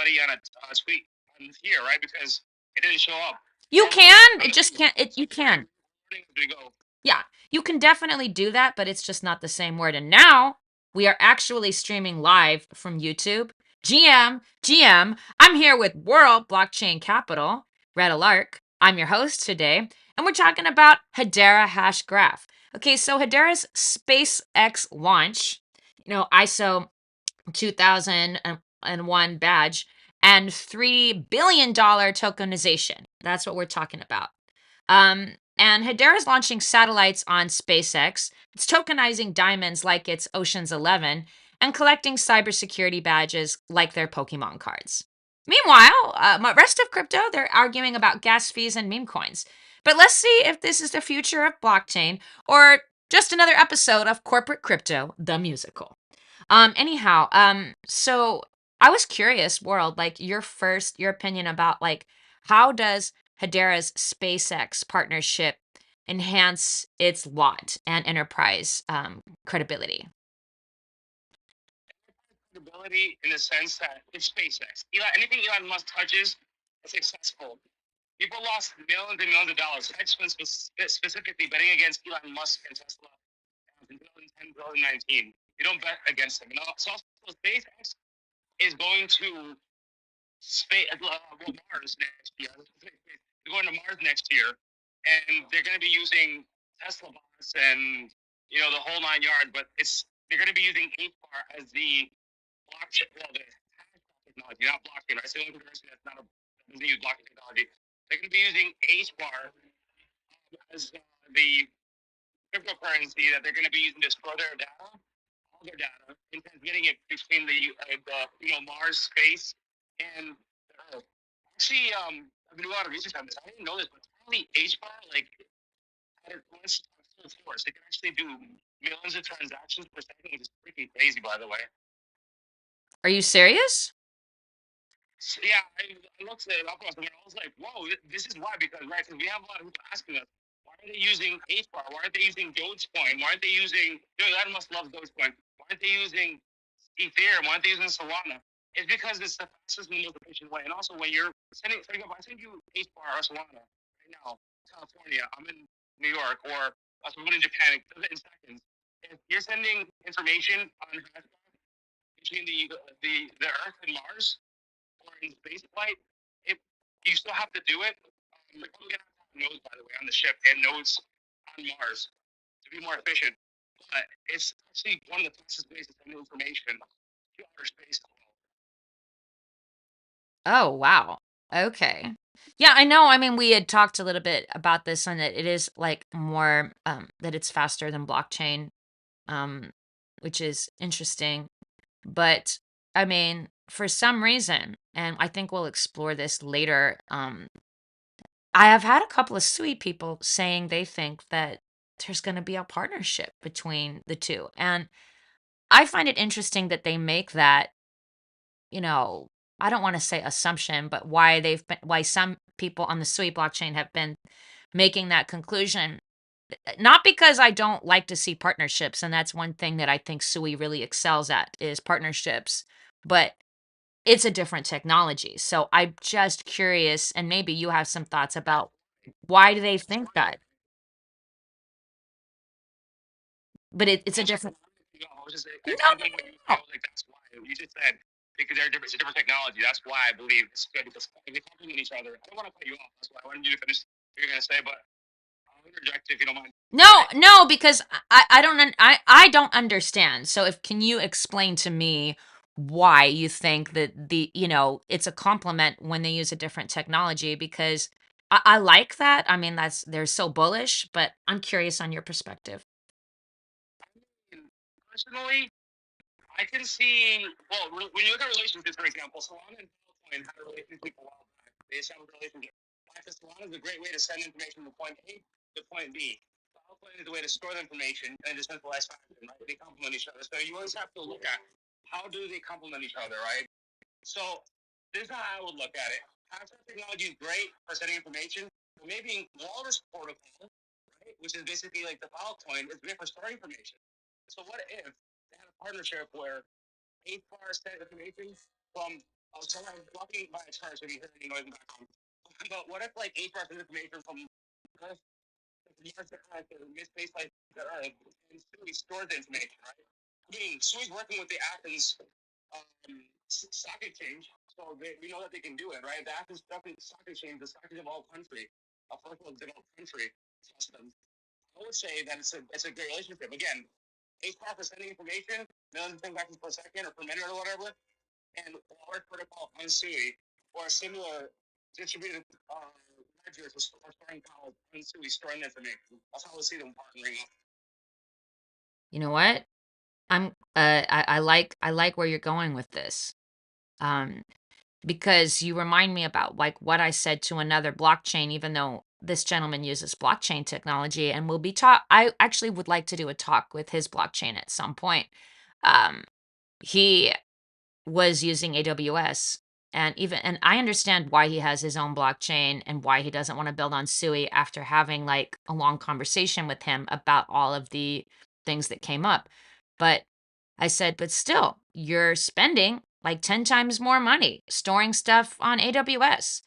anybody on a tweet on here, right? Because it didn't show up. You Normally, can, I'm it just assuming can't, you can. as we go. Yeah, you can definitely do that, but it's just not the same word. And now we are actually streaming live from YouTube. GM, I'm here with World Blockchain Capital, Red Alert. I'm your host today, and we're talking about Hedera Hash Graph. Okay, so Hedera's SpaceX launch, ISO 2001 badge, and $3 billion tokenization. That's what we're talking about. And Hedera is launching satellites on SpaceX. It's tokenizing diamonds like it's Ocean's 11 and collecting cybersecurity badges like their Pokemon cards. Meanwhile, rest of crypto, they're arguing about gas fees and meme coins. But let's see if this is the future of blockchain or just another episode of Corporate Crypto, the musical. So I was curious, World, like your opinion about like how does Hedera's SpaceX partnership enhance its lot and enterprise credibility? Ability in the sense that it's SpaceX. Anything Elon Musk touches is successful. People lost millions and millions of dollars. Hedge funds specifically betting against Elon Musk and Tesla in 2010, 2019. You don't bet against them. So SpaceX is going to Mars next year. They're going to Mars next year, and they're going to be using Tesla bots and the whole nine yard. But they're going to be using Hbar as the blockchain. Well, the technology, not blockchain. Right? So the only person that's not doesn't use blockchain technology. They're going to be using Hbar as the cryptocurrency that they're going to be using to store their data, all their data, and transmitting it between the Mars space and the Earth. Actually, I've been doing a lot of research on this. I didn't know this, but apparently HBAR at its full force, it can actually do millions of transactions per second, which is freaking crazy, by the way. Are you serious? So, yeah, I looked it up and I was like, whoa, this is why, because we have a lot of people asking us, why are they using HBAR? Why aren't they using Dogecoin? Why aren't they using, Elon Musk loves Dogecoin. Why aren't they using Ethereum? Why aren't they using Solana? It's because it's the fastest and most efficient way. And also, when you're sending, for example, I send you HBAR or Solana right now, California, I'm in New York, or someone in Japan, it does it in seconds. If you're sending information on between the Earth and Mars, or in space flight, if you still have to do it, you're probably gonna have nodes, by the way, on the ship and nodes on Mars to be more efficient. But it's actually one of the fastest ways to send information to outer space. Oh, wow. Okay. Yeah, I know. I mean, we had talked a little bit about this and that it is like more that it's faster than blockchain, um, which is interesting. But I mean, for some reason, and I think we'll explore this later, I have had a couple of sweet people saying they think that there's going to be a partnership between the two. And I find it interesting that they make that, you know, I don't want to say assumption, but why some people on the Sui blockchain have been making that conclusion. Not because I don't like to see partnerships, and that's one thing that I think Sui really excels at is partnerships, but it's a different technology. So I'm just curious, and maybe you have some thoughts about why do they think that? But it's a different. I was just No, explaining what no, was like. That's why you just said because they're different. It's a different technology. That's why I believe it's good because they complement each other. I don't want to cut you off. That's why I wanted you to finish what you're gonna say, but I'll interject if you don't mind. no, no, because I don't understand. So if can you explain to me why you think that it's a compliment when they use a different technology? Because I like that. I mean, they're so bullish, but I'm curious on your perspective. Personally, I can see. Well, when you look at relationships, for example, Solana and Bitcoin had a relationship a while back. They established a relationship. Because Solana is a great way to send information from point A to point B. Bitcoin is a way to store the information in a decentralized fashion. Right? They complement each other. So you always have to look at how do they complement each other, right? So this is how I would look at it. Contract technology is great for sending information, but maybe Walrus protocol, right, which is basically like the Filecoin, is great for storing information. So what if they had a partnership where 8 bars sent information from So I'm walking by a church and you hear any noise in the background. But what if like Hbar sends information from Earth to Earth or mid-space like the Earth, and Sui stores the information, right? I mean, Sui's working with the Athens stock exchange, so we know that they can do it, right? The Athens stock exchange, the stock developed country, a first world developed country, trust them. I would say that it's a great relationship. Again, Hbar for sending information, millions of transactions per second or per minute or whatever, and our protocol on SUI or a similar distributed ledger for storing files on SUI, storing information. That's how we see them partnering up. You know what? I like where you're going with this. Um, because you remind me about like what I said to another blockchain, even though this gentleman uses blockchain technology and will be taught. I actually would like to do a talk with his blockchain at some point. Um, he was using AWS, and I understand why he has his own blockchain and why he doesn't want to build on Sui after having like a long conversation with him about all of the things that came up. But I said, but still, you're spending like 10 times more money storing stuff on AWS.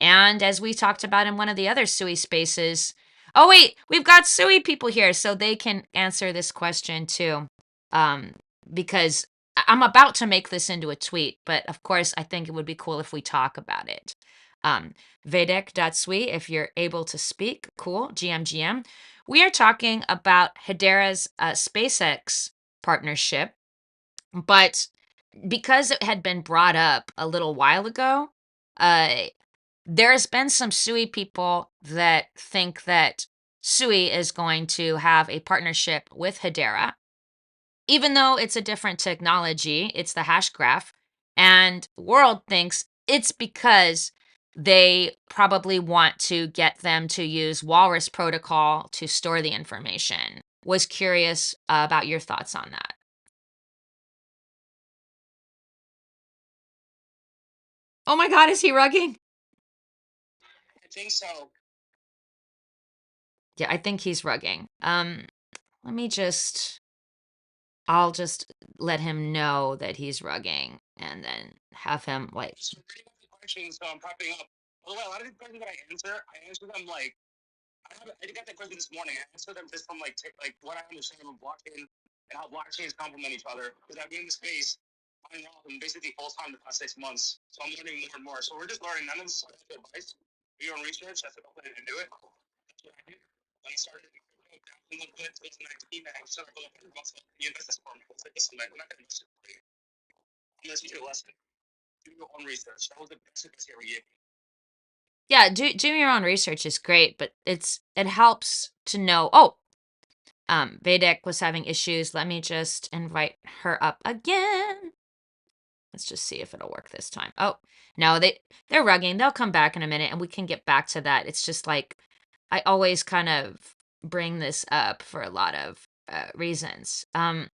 And as we talked about in one of the other Sui spaces, oh, wait, we've got Sui people here, so they can answer this question too. Um, because I'm about to make this into a tweet, but of course, I think it would be cool if we talk about it. Vedek.sui, if you're able to speak, cool, GM. We are talking about Hedera's SpaceX partnership, but because it had been brought up a little while ago, uh, there's been some Sui people that think that Sui is going to have a partnership with Hedera, even though it's a different technology, it's the hash graph. And World thinks it's because they probably want to get them to use Walrus protocol to store the information. Was curious about your thoughts on that. Oh my God, is he rugging? I think so. Yeah, I think he's rugging. Let me just I'll just let him know that he's rugging and then have him like, So pretty much the questions popping up. By the way, a lot of these questions that I answer them like I got that question this morning. I answered them just from like what I understand of blockchain and how blockchains complement each other. Because I've been in the space on and off and basically full time the past 6 months. So I'm learning more and more. So we're just learning. None of this is financial advice. Do your own research. That's the company to do it. That's what I did. When I started in crypto back in 2019, I started with $100. You invest this for me. It's like, listen, man, I'm not going to invest it for you. I'm going to teach you a lesson. Do your own research. That was the best advice he ever gave me. yeah, do your own research is great, but it helps to know. Oh, Vedek was having issues. Let me just invite her up again. Let's just see if it'll work this time. Oh, no, they're rugging. They'll come back in a minute and we can get back to that. It's just like I always kind of bring this up for a lot of reasons. But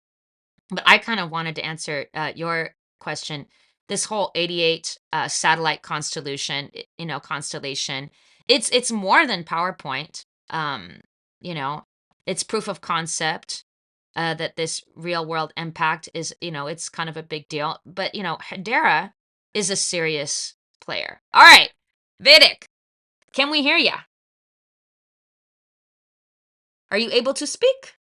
I kind of wanted to answer your question. This whole 88 satellite constellation, it's more than PowerPoint. Um, you know, it's proof of concept that this real world impact is, it's kind of a big deal. But, Hedera is a serious player. All right, Vedic, can we hear you? Are you able to speak?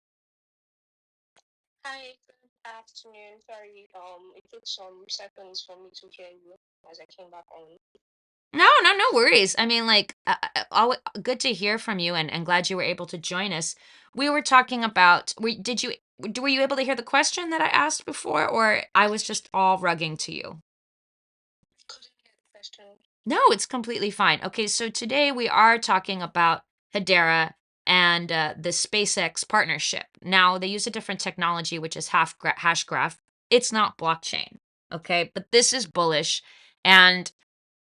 Hi, good afternoon. Sorry, it took some seconds for me to hear you as I came back on. No, no, no worries. I mean, like, good to hear from you, and glad you were able to join us. We were talking about, were you able to hear the question that I asked before, or I was just all rugging to you? Couldn't hear the question. No, it's completely fine. Okay, so today we are talking about Hedera and the SpaceX partnership. Now, they use a different technology, which is hash graph. It's not blockchain, okay? But this is bullish, and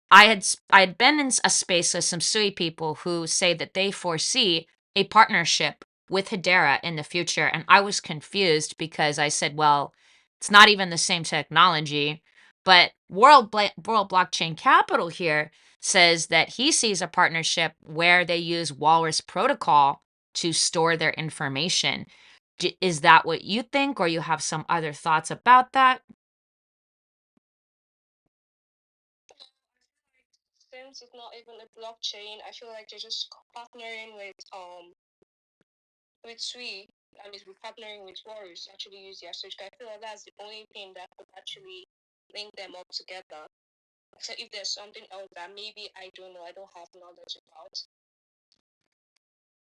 I had been in a space with some Sui people who say that they foresee a partnership with Hedera in the future, and I was confused because I said, well, it's not even the same technology. But World Blockchain Capital here says that he sees a partnership where they use Walrus protocol to store their information. Is that what you think, or you have some other thoughts about that? since it's not even a blockchain, I feel like they're just partnering with Sui, and is partnering with Warriors to actually use their search. I feel like that's the only thing that could actually link them all together. So if there's something else that maybe I don't know, I don't have knowledge about.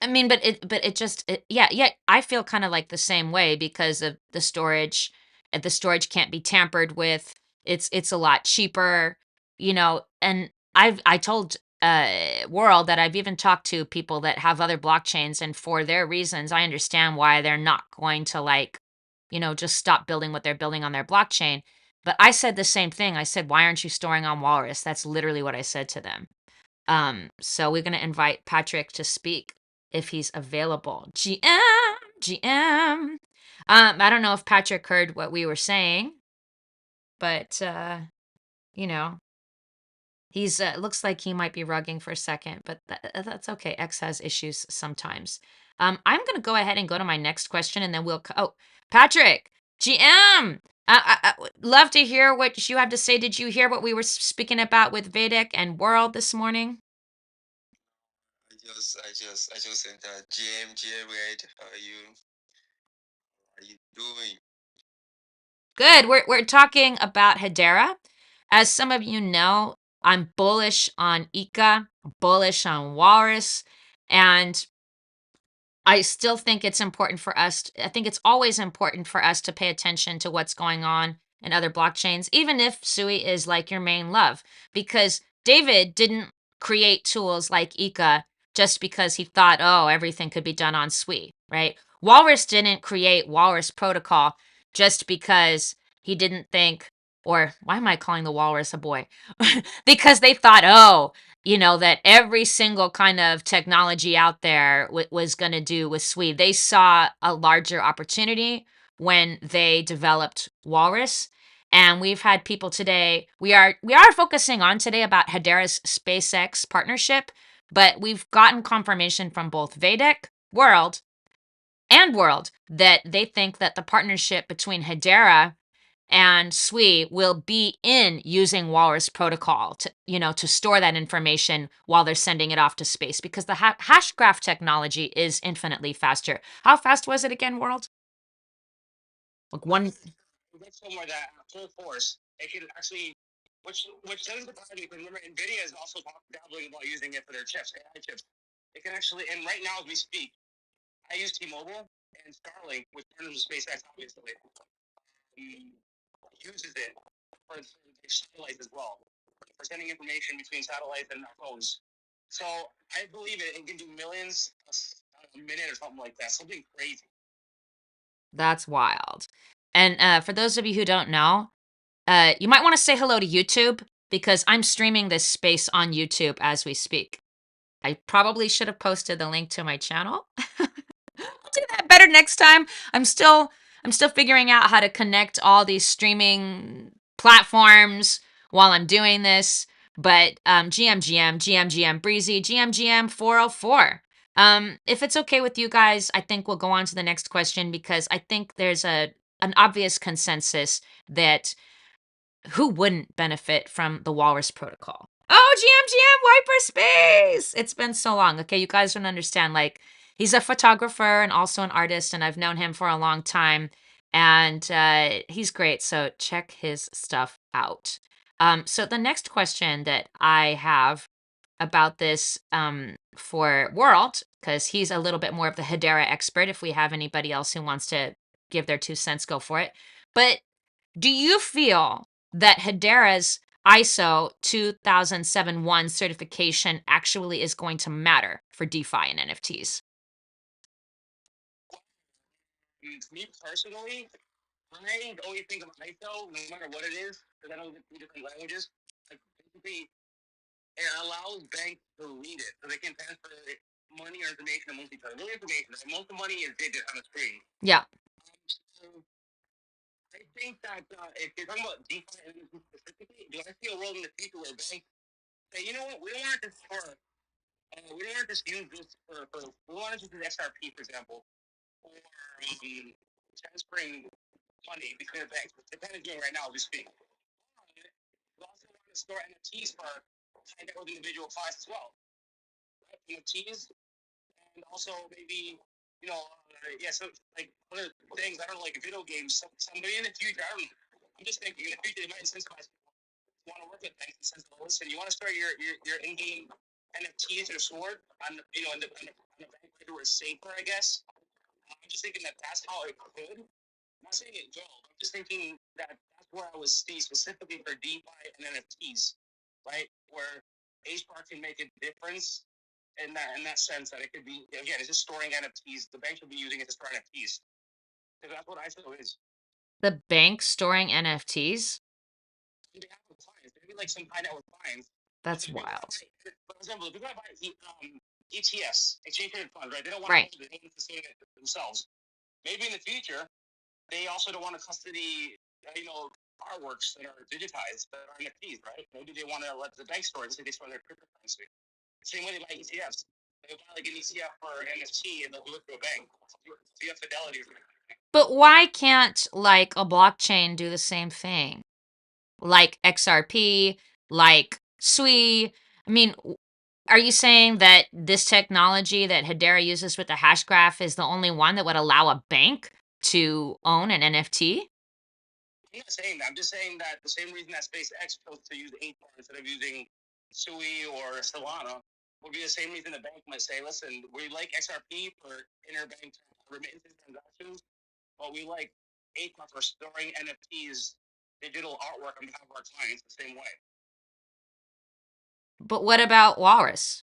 I mean, but it just yeah, I feel kind of like the same way because of the storage. And the storage can't be tampered with. It's a lot cheaper, and I told World that I've even talked to people that have other blockchains, and for their reasons, I understand why they're not going to like, just stop building what they're building on their blockchain. But I said the same thing. I said, "Why aren't you storing on Walrus?" That's literally what I said to them. So we're gonna invite Patrick to speak if he's available. GM. I don't know if Patrick heard what we were saying, but you know, he's looks like he might be rugging for a second, but that's okay. X has issues sometimes. I'm gonna go ahead and go to my next question, and then oh, Patrick, GM. I would love to hear what you have to say. Did you hear what we were speaking about with Vedic and World this morning? I just said that GM Red, how you doing? Good. We're talking about Hedera. As some of you know, I'm bullish on Ika, bullish on Walrus, and I still think it's important for us. I think it's always important for us to pay attention to what's going on in other blockchains, even if Sui is like your main love, because David didn't create tools like Ika just because he thought, oh, everything could be done on Sui, right? Walrus didn't create Walrus Protocol just because he didn't think, or why am I calling the walrus a boy? Because they thought, oh, that every single kind of technology out there was going to do with Sui. They saw a larger opportunity when they developed Walrus. And we've had people today, we are focusing on today about Hedera's SpaceX partnership, but we've gotten confirmation from both Vedic World and World that they think that the partnership between Hedera and Sui will be in using Walrus protocol to store that information while they're sending it off to space, because the hash graph technology is infinitely faster. How fast was it again, World? Like one. That's somewhere that full force, it can actually, which doesn't surprise me because remember, Nvidia is also dabbling about using it for their chips, AI chips. It can actually, and right now as we speak, I use T-Mobile and Starlink, which partners with SpaceX, obviously, uses it for their satellites as well, for sending information between satellites and our phones. So I believe it can do millions a minute or something like that, something crazy. That's wild. And for those of you who don't know, you might want to say hello to YouTube, because I'm streaming this space on YouTube as we speak. I probably should have posted the link to my channel. I'll do that better next time. I'm still figuring out how to connect all these streaming platforms while I'm doing this. But GM Breezy, GM 404. If it's okay with you guys, I think we'll go on to the next question, because I think there's an obvious consensus that who wouldn't benefit from the Walrus Protocol? Oh, GM Hyperspace! It's been so long. Okay, you guys don't understand. Like, he's a photographer and also an artist, and I've known him for a long time, and he's great. So check his stuff out. So the next question that I have about this for World, because he's a little bit more of the Hedera expert. If we have anybody else who wants to give their 2 cents, go for it. But do you feel that Hedera's ISO 2007-1 certification actually is going to matter for DeFi and NFTs? Me personally, I always think of ISO, no matter what it is, because I know the two different languages. Like basically, it allows banks to read it, so they can transfer money or information amongst each other. Really information. Right? Most of the money is digit on a screen. Yeah. So I think that if you're talking about DeFi and specifically, do I see a world in the future where banks say, you know what, we don't want this for, we don't want this use this for we want to just use XRP, for example, or transferring money between the banks, which the bank is doing right now as we speak. We also want to store NFTs for tie that with individual clients as well, right? NFTs, and also maybe so like other things. I don't know, like video games. Somebody in the future, I don't know. I'm just thinking in the future they might incentivize people to want to work with banks and sense, listen, you want to start your in-game NFTs or sword on on the bank where it's safer, I guess. I'm just thinking that that's how it could. I'm not saying it will. I'm just thinking that that's where I was staying specifically for DeFi and NFTs, right? Where HBAR can make a difference in that sense that it could be, again, it's just storing NFTs. The bank should be using it to store NFTs because that's what ISO is. The bank storing NFTs? On behalf of clients, maybe like some high net worth clients. That's wild. For example, if you're gonna buy ETFs, exchange traded funds, right? They don't want Right. to hold it; they want to sustain it themselves. Maybe in the future, they also don't want to custody, artworks that are digitized that are NFTs, right? Maybe they want to let the bank store it, so they store their cryptocurrency. Same way they buy ETFs. They buy like an ETF for NFT and they'll do it through a bank. You have Fidelity. But why can't like a blockchain do the same thing? Like XRP, like SUI? I mean, are you saying that this technology that Hedera uses with the hash graph is the only one that would allow a bank to own an NFT? I'm not saying that. I'm just saying that the same reason that SpaceX chose to use Hbar instead of using SUI or Solana would be the same reason the bank might say, listen, we like XRP for interbank remittances transactions, but we like Hbar for storing NFTs, digital artwork on behalf of our clients the same way. But what about Walrus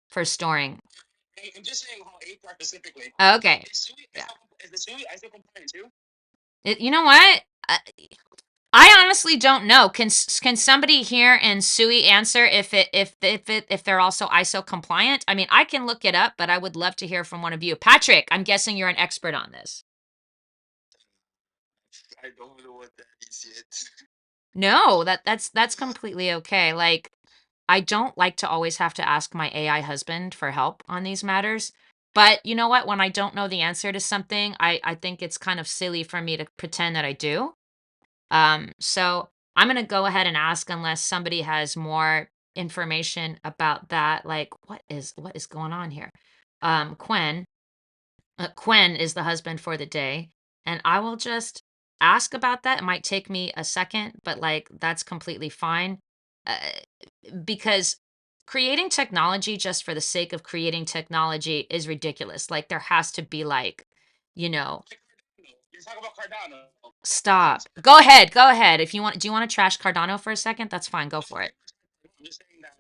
for storing? I'm just saying how Hbar specifically. Okay. Yeah. Is the SUI ISO compliant too? You know what? I honestly don't know. Can somebody here in SUI answer if they're also ISO compliant? I mean, I can look it up, but I would love to hear from one of you. Patrick, I'm guessing you're an expert on this. I don't know what that is yet. No, that's completely okay. Like, I don't like to always have to ask my AI husband for help on these matters. But you know what? When I don't know the answer to something, I think it's kind of silly for me to pretend that I do. So I'm gonna go ahead and ask unless somebody has more information about that. Like, what is going on here? Quen is the husband for the day, and I will just ask about that. It might take me a second, but like that's completely fine. Uh, because creating technology just for the sake of creating technology is ridiculous. Like there has to be like, you know, You're talking about Cardano. stop. Go ahead. Go ahead. If you want, do you want to trash Cardano for a second? That's fine. Go for it. I'm just saying that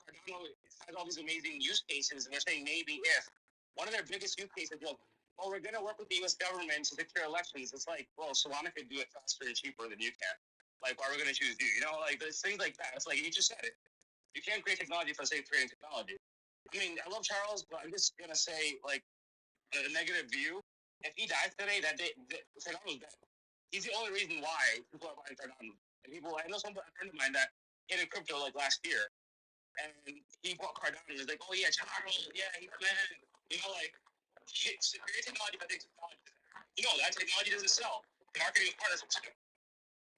Cardano has all these amazing use cases, and they're saying maybe if one of their biggest use cases is, well, we're going to work with the U.S. government to secure elections. It's like, well, Solana could do it faster and cheaper than you can. Like, why are we going to choose you? Like there's things like that. It's like you just said it. You can't create technology for the sake of creating technology. I mean, I love Charles, but I'm just gonna say like a negative view. If he dies today, that day, Cardano's dead. He's the only reason why people are buying Cardano. And I know a friend of mine that hit in crypto like last year, and he bought Cardano. He's like, oh yeah, Charles, yeah, he's the man. Like create technology, but technology. That technology doesn't sell. Marketing is part of it.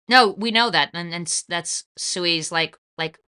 No, we know that, and that's Sui's like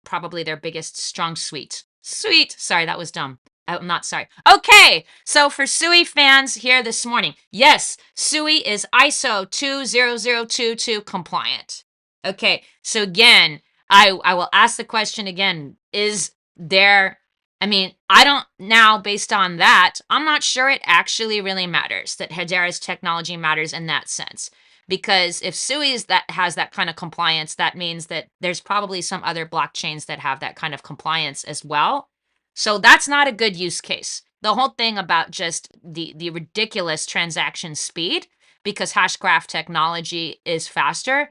probably their biggest strong suite. Sweet. Sorry, that was dumb. I'm not sorry. Okay, so for Sui fans here this morning, yes, Sui is ISO 20022 compliant. Okay, so again, I will ask the question again: is there? I mean, I don't now based on that. I'm not sure it actually really matters that Hedera's technology matters in that sense. Because if SUI has that kind of compliance, that means that there's probably some other blockchains that have that kind of compliance as well. So that's not a good use case. The whole thing about just the ridiculous transaction speed because hashgraph technology is faster,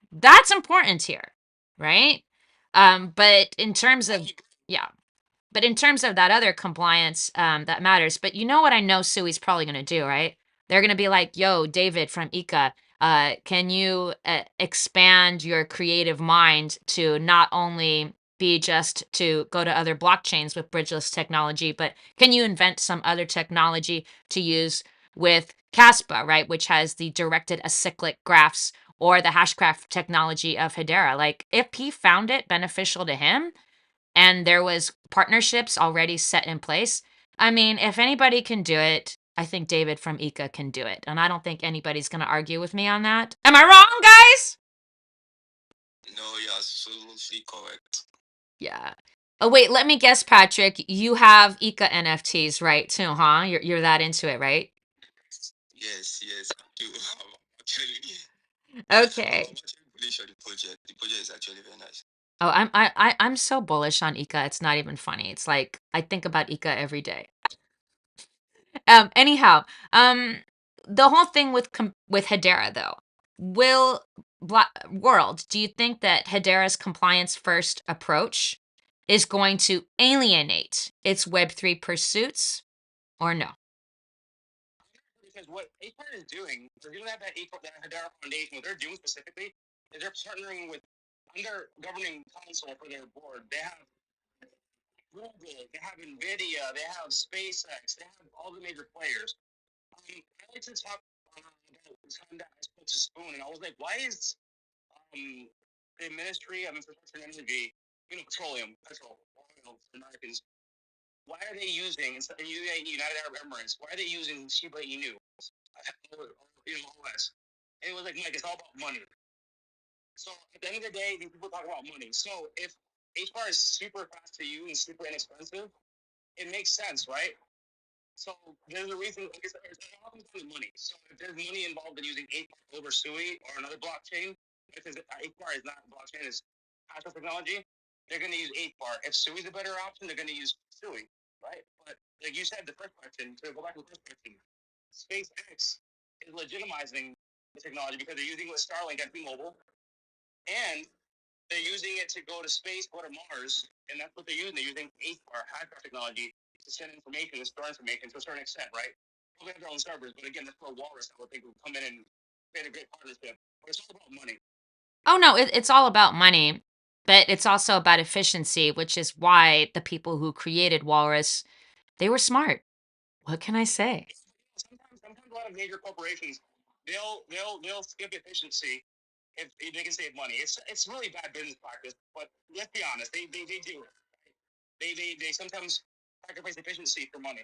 that's important here, right? But in terms of yeah, but in terms of that other compliance, that matters. But you know what I know Sui's probably going to do, right? They're going to be like, yo, David from Ika, can you expand your creative mind to not only be just to go to other blockchains with bridgeless technology, but can you invent some other technology to use with Caspa, right? Which has the directed acyclic graphs or the hashcraft technology of Hedera. Like, if he found it beneficial to him and there was partnerships already set in place, I mean, if anybody can do it, I think David from Ika can do it. And I don't think anybody's going to argue with me on that. Am I wrong, guys? No, you're absolutely correct. Yeah. Oh, wait, let me guess, Patrick. You have Ika NFTs, right, too, huh? You're that into it, right? Yes, I do. I'm actually, I'm Okay. actually bullish on the project. The project is actually very nice. Oh, I'm so bullish on Ika. It's not even funny. It's like I think about Ika every day. Anyhow, the whole thing with with Hedera though, will world, do you think that Hedera's compliance first approach is going to alienate its Web3 pursuits or no? Because what Hbar is doing, they're doing that that Hedera Foundation. What they're doing specifically is they're partnering with under governing council for their board. They have Google, they have Nvidia, they have SpaceX, they have all the major players. I like to talk about the time that I spoke to Spoon, and I was like, why is the Ministry of Infrastructure and Energy, petrol, oil for Americans, why are they using, instead of using United Arab Emirates, why are they using Shiba Inu, OS? And it was like, Mike, it's all about money. So at the end of the day, these people talk about money. So if HBAR is super fast to use and super inexpensive, it makes sense, right? So there's a reason. Like it's all comes down to money. So if there's money involved in using 8-bar over SUI or another blockchain, because 8-bar is not blockchain, it's hash technology, they're going to use 8-bar. If SUI is a better option, they're going to use SUI, right? But like you said, the first question, to go back to the first question, SpaceX is legitimizing the technology because they're using it with Starlink at T-Mobile, and they're using it to go to space, go to Mars, and that's what they're using. They're using 8-bar hacker technology to send information and store information to a certain extent, right? Probably have their own servers, but again, that's where Walrus, I would think, would come in and create a great partnership. But it's all about money. Oh no, it's all about money, but it's also about efficiency, which is why the people who created Walrus, they were smart. What can I say? Sometimes a lot of major corporations, they'll skip efficiency if they can save money. It's really bad business practice, but let's be honest, they do it. They sometimes sacrifice efficiency for money.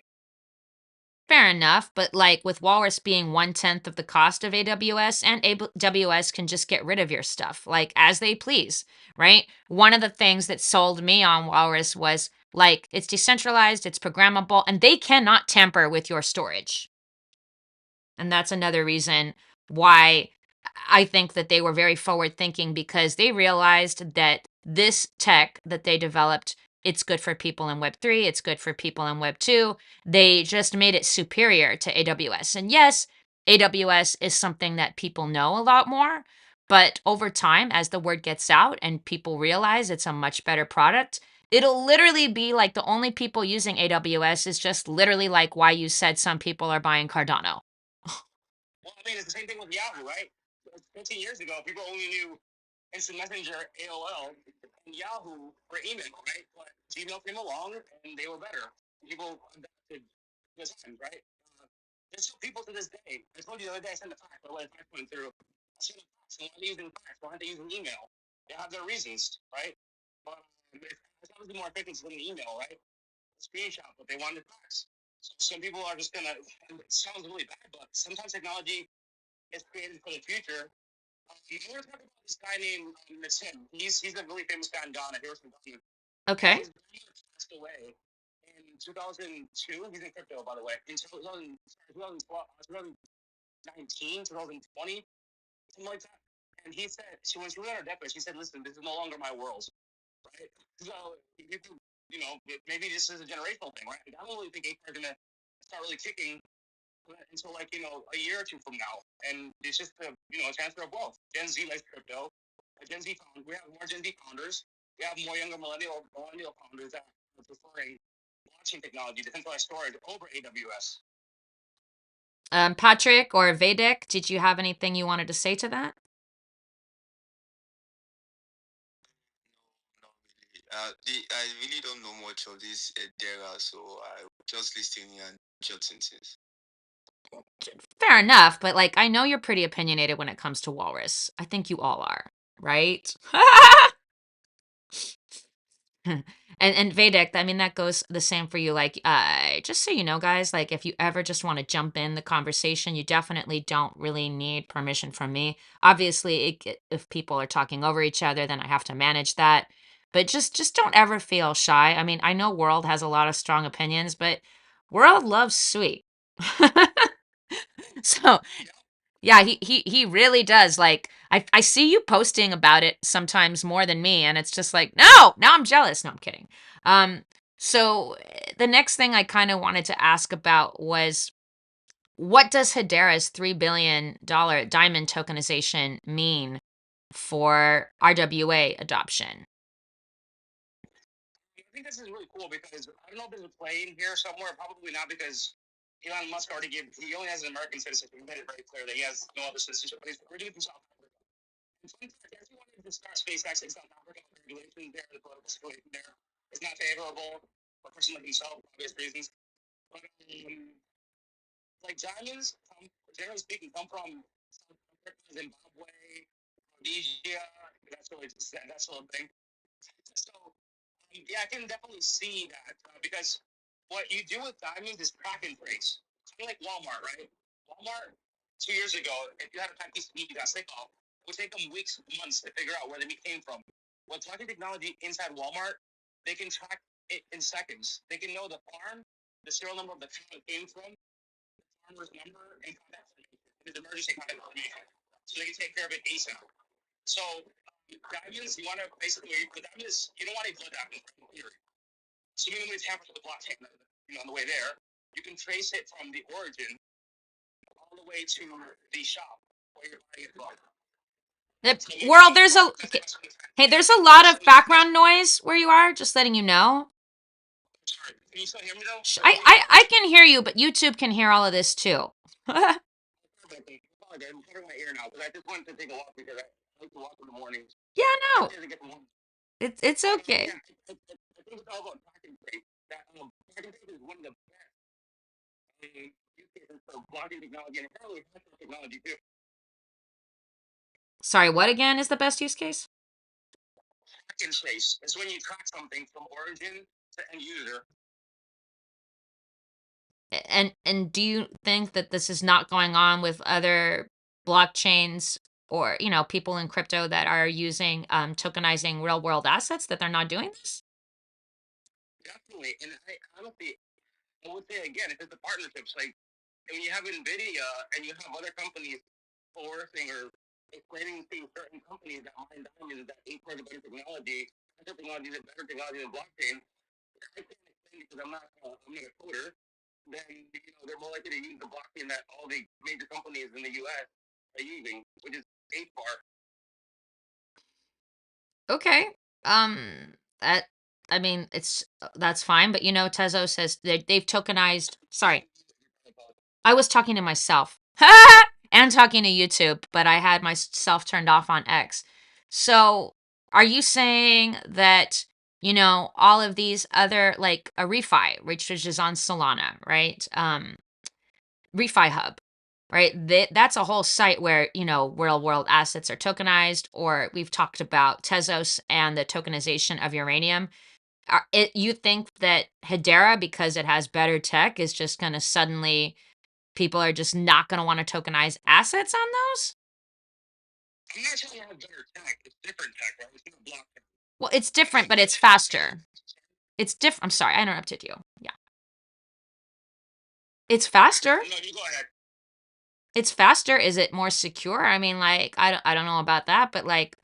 Fair enough, but like with Walrus being 1/10 of the cost of AWS, and AWS can just get rid of your stuff like as they please, right? One of the things that sold me on Walrus was like it's decentralized, it's programmable, and they cannot tamper with your storage. And that's another reason why I think that they were very forward thinking, because they realized that this tech that they developed, it's good for people in Web3, it's good for people in Web2. They just made it superior to AWS. And yes, AWS is something that people know a lot more, but over time, as the word gets out and people realize it's a much better product, it'll literally be like the only people using AWS is just literally like why you said some people are buying Cardano. Well, I mean, it's the same thing with Yahoo, right? 15 years ago, people only knew Instant Messenger, AOL, and Yahoo for email, right? But Gmail came along, and they were better. People adapted to the times, right? There's still people to this day. I told you the other day I sent a fax. I let a fax went through. I sent a fax. Why are they using fax? Why aren't they using email? They have their reasons, right? But it's obviously more efficient than the email, right? Screenshot, but they wanted fax. So some people are just gonna. And it sounds really bad, but sometimes technology is created for the future. You want to talk about this guy named Nassim. He's a really famous guy in Ghana. He was from Ghana. Okay. His grandmother passed away in 2002. He's in crypto, by the way. In 2019, 2020, something like that. And he said, when she was on her deathbed, she said, "Listen, this is no longer my world." Right? So maybe this is a generational thing, right? I don't really think HR is gonna start really kicking until like a year or two from now, and it's just a transfer of wealth. Gen Z likes crypto. We have more Gen Z founders. We have more younger millennial founders that are preferring blockchain technology, decentralized storage over AWS. Patrick or Vedic, did you have anything you wanted to say to that? No, not really. I really don't know much of this Hedera, so I was just listening and jotting things. Fair enough, but like I know you're pretty opinionated when it comes to walrus. I think you all are, right? And Vedic, I mean that goes the same for you. Like, just so you know, guys, like if you ever just want to jump in the conversation, you definitely don't really need permission from me. Obviously, if people are talking over each other, then I have to manage that. But just don't ever feel shy. I mean, I know World has a lot of strong opinions, but World loves sweet. So yeah, he really does. Like I see you posting about it sometimes more than me, and it's just like, no, now I'm jealous. No, I'm kidding. So the next thing I kind of wanted to ask about was what does Hedera's $3 billion diamond tokenization mean for RWA adoption? I think this is really cool because I don't know if there's a play in here somewhere. Probably not because Elon Musk already he only has an American citizenship. He made it very clear that he has no other citizenship, but he's originally from South Africa. And fun fact, he actually wanted to start SpaceX in South Africa. The regulations there, the political situation there is not favorable for a person like himself for obvious reasons. But like diamonds, generally speaking, come from South Africa, Zimbabwe, Rhodesia. That sort of thing. So yeah, I can definitely see that because what you do with diamonds is track and trace. Kind of like Walmart, right? Walmart 2 years ago, if you had a fat piece of meat you got sick of, it would take them weeks, months to figure out where the meat came from. With tracking technology inside Walmart, they can track it in seconds. They can know the farm, the serial number of the cow it came from, farmer's number, and contact information. His emergency contact information. So they can take care of it ASAP. So diamonds, you want to basically, the diamonds, you don't want to blood diamonds, right? So even when it's happened to the blockchain, on the way there, you can trace it from the origin all the way to the shop where you're buying it from. World, hey, there's a lot of background noise where you are. Just letting you know. Sorry, can you still hear me though? I can hear you, but YouTube can hear all of this too. I'm covering my ear now because I just wanted to take a walk because I like to walk in the mornings. Yeah, no, it's okay. Yeah, I think it's all about tracking trace. Tracking trace is one of the best use cases for blocking technology and apparently technology too. Sorry, what again is the best use case? Track and trace is when you track something from origin to end user. And do you think that this is not going on with other blockchains or people in crypto that are using tokenizing real world assets, that they're not doing this? Definitely, and I honestly, I would say again, if it's the partnerships, like when you have Nvidia and you have other companies coercing or explaining to certain companies that mine diamonds that import a better technology, is better technology than blockchain. I can't explain because I'm not a coder. Then they're more likely to use the blockchain that all the major companies in the U.S. are using, which is Hbar. Okay. That I mean, that's fine, but Tezo says they've tokenized. Sorry, I was talking to myself and talking to YouTube, but I had myself turned off on X. So, are you saying that all of these other, like a refi, which is on Solana, right? Refi Hub, right? That's a whole site where real world assets are tokenized, or we've talked about Tezos and the tokenization of uranium. You think that Hedera, because it has better tech, is just going to suddenly, people are just not going to want to tokenize assets on those? I'm not saying I have better tech. It's different tech, right? It's not blockchain. Well, it's different, but it's faster. It's different. I'm sorry, I interrupted you. Yeah. It's faster. No, you go ahead. It's faster. Is it more secure? I mean, like, I don't know about that, but like,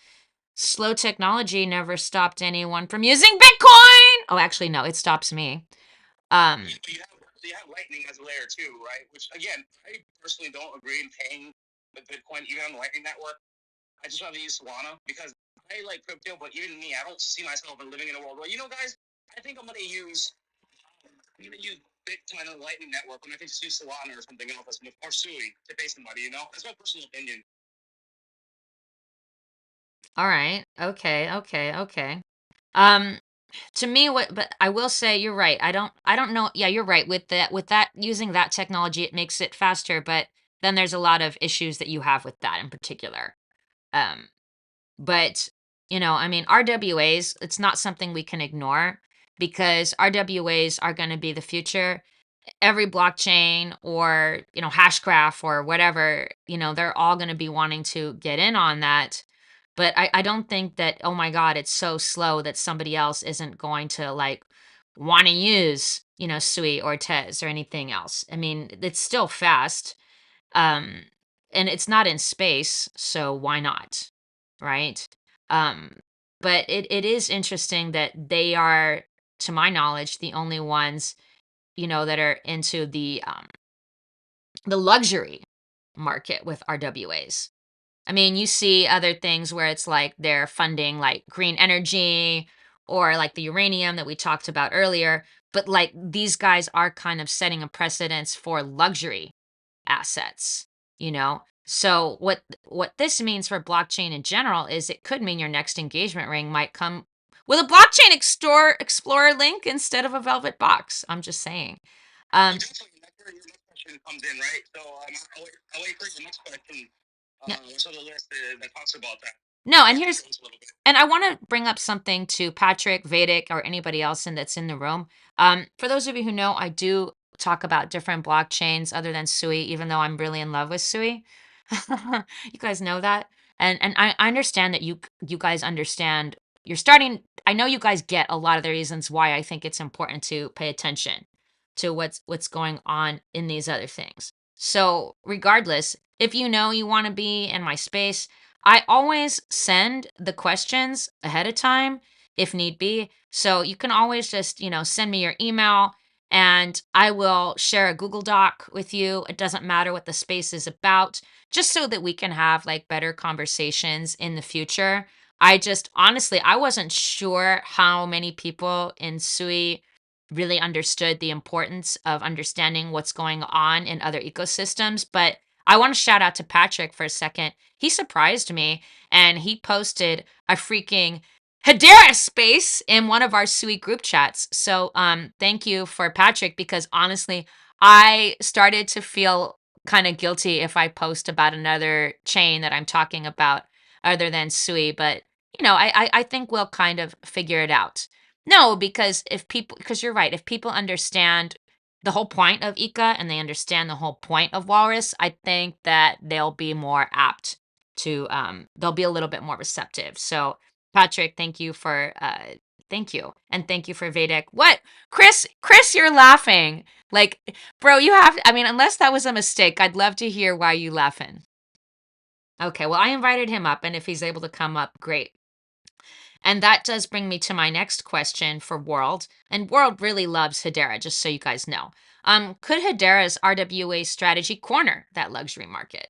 slow technology never stopped anyone from using Bitcoin. Oh, actually, no, it stops me. You have Lightning as a layer too, right? Which again, I personally don't agree in paying with Bitcoin even on the Lightning network. I just rather use Solana because I like crypto, but even me, I don't see myself living in a world where guys, I think I'm gonna use Bitcoin on the Lightning network when I can just use Solana or something else that's more Sui to pay somebody. That's my personal opinion. All right. Okay. Um, To me, but I will say you're right. I don't know. Yeah, you're right. With that using that technology, it makes it faster, but then there's a lot of issues that you have with that in particular. Um, but I mean, RWAs, it's not something we can ignore because RWAs are going to be the future. Every blockchain or hashgraph or whatever, they're all going to be wanting to get in on that. But I don't think that, oh my god, it's so slow that somebody else isn't going to like want to use Sui or Tez or anything else. I mean, it's still fast, um and it's not in space, so why not, right? um but it is interesting that they are, to my knowledge, the only ones that are into the luxury market with RWAs. I mean, you see other things where it's like they're funding like green energy or like the uranium that we talked about earlier, but like these guys are kind of setting a precedence for luxury assets, you know? So what this means for blockchain in general is it could mean your next engagement ring might come with a blockchain explorer link instead of a velvet box. I'm just saying. Um Definitely, that's where your next question comes in, right? So I'll wait for your next question. So the list that talks about that. No, and Get here's into this a little bit. and I want to bring up something to Patrick, Vedic, or anybody else that's in the room. For those of you who know, I do talk about different blockchains other than Sui, even though I'm really in love with Sui. You guys know that, and I understand that you guys understand. You're starting. I know you guys get a lot of the reasons why I think it's important to pay attention to what's going on in these other things. So, regardless, if you want to be in my space, I always send the questions ahead of time if need be. So you can always just, send me your email and I will share a Google Doc with you. It doesn't matter what the space is about, just so that we can have like better conversations in the future. I just honestly, I wasn't sure how many people in Sui really understood the importance of understanding what's going on in other ecosystems, but I want to shout out to Patrick for a second. He surprised me and he posted a freaking Hedera space in one of our Sui group chats. So thank you for Patrick, because honestly, I started to feel kind of guilty if I post about another chain that I'm talking about other than Sui, but I think we'll kind of figure it out. No, because you're right, if people understand the whole point of Ika and they understand the whole point of Walrus, I think that they'll be more apt to they'll be a little bit more receptive. So Patrick, thank you. And thank you for Vedic. What? Chris, you're laughing. Like, bro, I mean, unless that was a mistake, I'd love to hear why you laughing. Okay, well, I invited him up, and if he's able to come up, great. And that does bring me to my next question for World. And World really loves Hedera, just so you guys know. Could Hedera's RWA strategy corner that luxury market?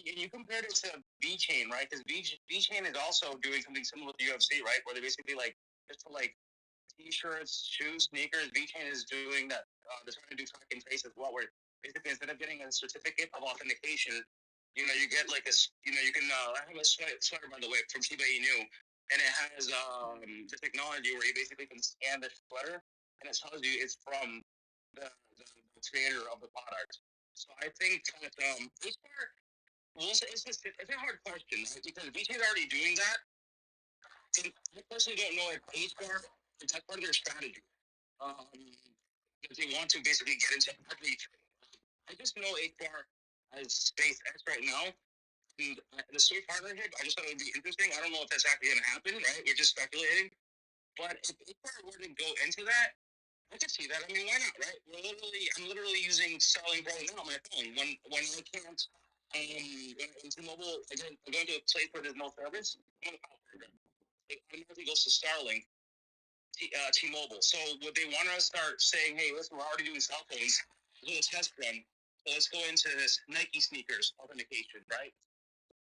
And you compared it to V Chain, right? Because V Chain is also doing something similar with the UFC, right? Where they basically like just for like t-shirts, shoes, sneakers. V Chain is doing that. They're trying to do track and trace as well, where basically instead of getting a certificate of authentication, you get like a, you can. I have a sweater, by the way, from Shiba Inu, and it has the technology where you basically can scan the sweater and it tells you it's from the creator of the product. So I think that well, it's a hard question, right? Because VT's already doing that. And I personally don't know if Hbar, if that's part of their strategy. If they want to basically get into everything. I just know Hbar as SpaceX right now. And the Swift partnership, I just thought it would be interesting. I don't know if that's actually going to happen, right? We're just speculating. But if Hbar were to go into that, I could see that. I mean, why not, right? I'm literally using Starlink right now on my phone. When I can't, when T-Mobile, I go into a place where there's no service, I'm on a call program. It automatically goes to Starlink, T-Mobile. So would they want to start saying, hey, listen, we're already doing cell phones, we're doing a test run, so let's go into this Nike sneakers authentication, right?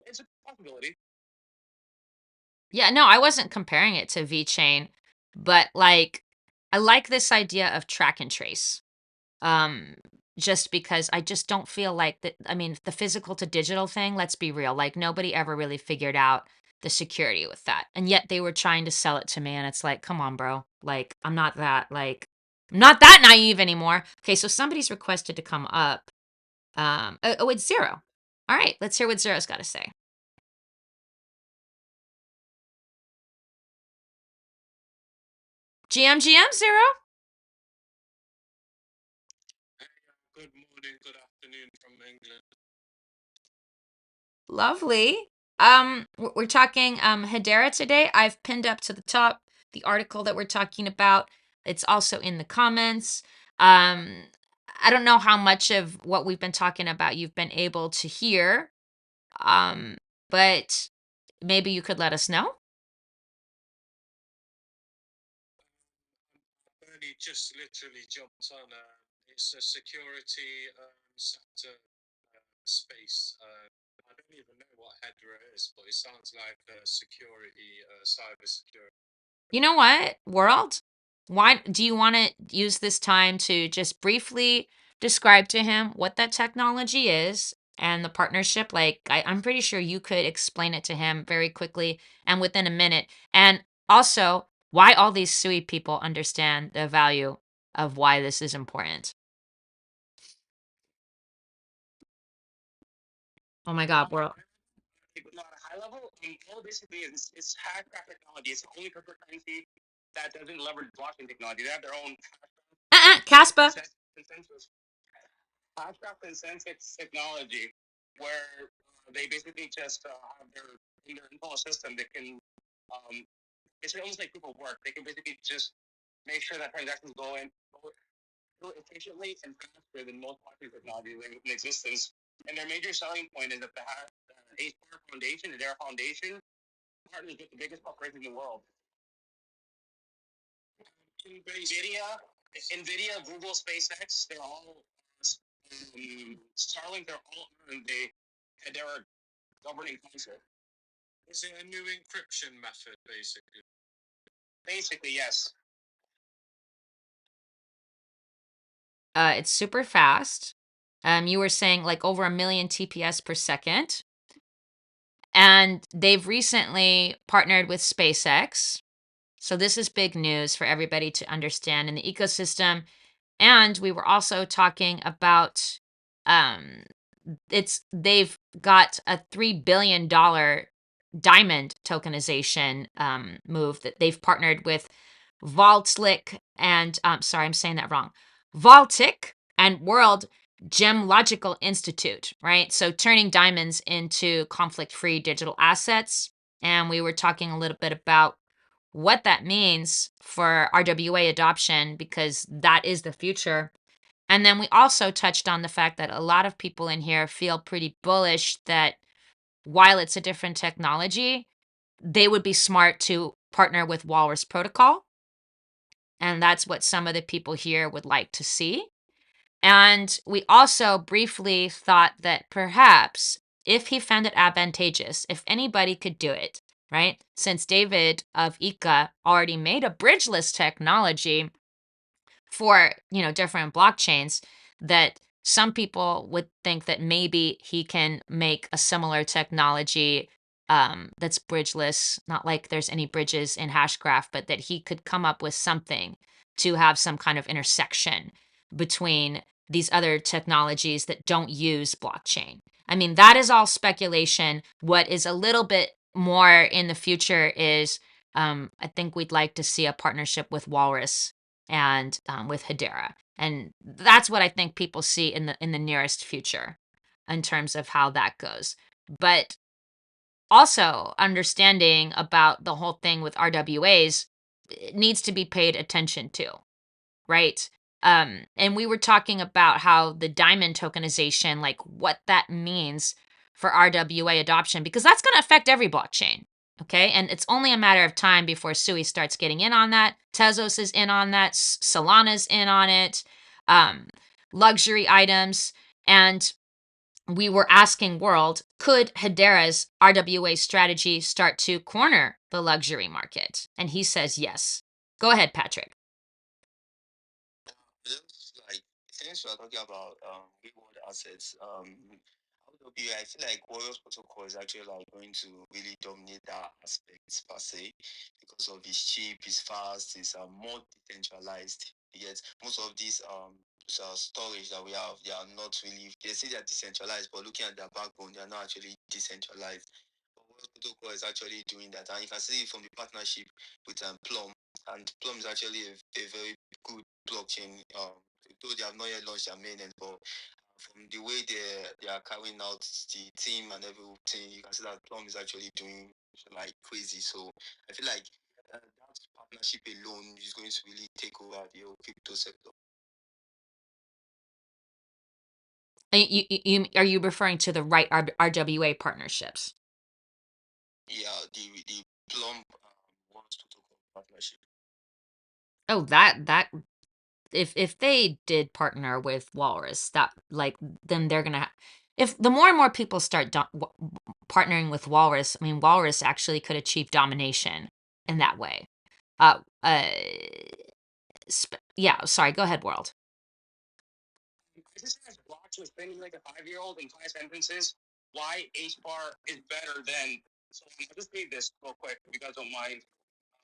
It's a possibility. Yeah, no, I wasn't comparing it to VeChain, but like I like this idea of track and trace. Um just because I just don't feel like that. I mean, the physical to digital thing, let's be real, like nobody ever really figured out the security with that. And yet they were trying to sell it to me. And it's like, come on, bro. Like, I'm not that naive anymore. Okay, so somebody's requested to come up. It's Zero. All right, let's hear what Zero's got to say. GM Zero. Good morning, good afternoon from England. Lovely. We're talking Hedera today. I've pinned up to the top the article that we're talking about. It's also in the comments. I don't know how much of what we've been talking about you've been able to hear, but maybe you could let us know. Only just literally jumped on. It's a security sector space. I don't even know what Hedera is, but it sounds like security, cyber security. You know what, world? Why do you want to use this time to just briefly describe to him what that technology is and the partnership? Like, I'm pretty sure you could explain it to him very quickly and within a minute. And also, why all these SUI people understand the value of why this is important. Oh my God, world. At a high level, all basically is it's hashgraph technology. It's the only cryptocurrency that doesn't leverage blockchain technology. They have their own Caspa. consensus. Hashgraph consensus technology, where they basically just have their in their internal system that can it's almost like proof of work. They can basically just make sure that transactions go efficiently and faster than most blockchain technologies in existence. And their major selling point is that the Hbar Foundation, the Hedera Foundation, partners with the biggest corporations in the world. NVIDIA, Google, SpaceX, they're all Starlink, they're all on the Hedera governing council. Is it a new encryption method, basically? Basically, yes. It's super fast. You were saying like over 1 million TPS per second. And they've recently partnered with SpaceX. So this is big news for everybody to understand in the ecosystem. And we were also talking about they've got a $3 billion diamond tokenization move that they've partnered with Vaultlik and sorry, I'm saying that wrong. Vaultic and World Gemological Institute, right? So turning diamonds into conflict-free digital assets. And we were talking a little bit about what that means for RWA adoption, because that is the future. And then we also touched on the fact that a lot of people in here feel pretty bullish that while it's a different technology, they would be smart to partner with Walrus Protocol. And that's what some of the people here would like to see. And we also briefly thought that perhaps if he found it advantageous, if anybody could do it, right? Since David of Ika already made a bridgeless technology for, different blockchains, that some people would think that maybe he can make a similar technology that's bridgeless, not like there's any bridges in Hashgraph, but that he could come up with something to have some kind of intersection between these other technologies that don't use blockchain. I mean, that is all speculation. What is a little bit more in the future is I think we'd like to see a partnership with Walrus and with Hedera. And that's what I think people see in the nearest future in terms of how that goes. But also understanding about the whole thing with RWAs needs to be paid attention to, right? And we were talking about how the diamond tokenization, like what that means for RWA adoption, because that's going to affect every blockchain. Okay. And it's only a matter of time before Sui starts getting in on that. Tezos is in on that. Solana's in on it. Luxury items. And we were asking World, could Hedera's RWA strategy start to corner the luxury market? And he says yes. Go ahead, Patrick. Just like since we are talking about reward assets, I would RWA, I feel like Warriors Protocol is actually like going to really dominate that aspect per se because of it's cheap, it's fast, it's more decentralized. Yet most of these storage that we have, they are not really. They say they are decentralized, but looking at their backbone, they are not actually decentralized. But Warriors Protocol is actually doing that, and you can see it from the partnership with Plum, and Plum is actually a very good blockchain. Though they have not yet launched their mainnet, but from the way they are carrying out the team and everything, you can see that Plum is actually doing like crazy. So I feel like that partnership alone is going to really take over the whole crypto sector. Are you referring to the right RWA partnerships? Yeah, the Plum wants to talk about partnership. Oh, that if they did partner with Walrus, that like then they're gonna. If the more and more people start partnering with Walrus, I mean, Walrus actually could achieve domination in that way. Uh, uh, yeah. Sorry. Go ahead, World. This has blocks with things like a 5-year-old in 5 sentences. Why Hbar is better than. So I'll just read this real quick if you guys don't mind.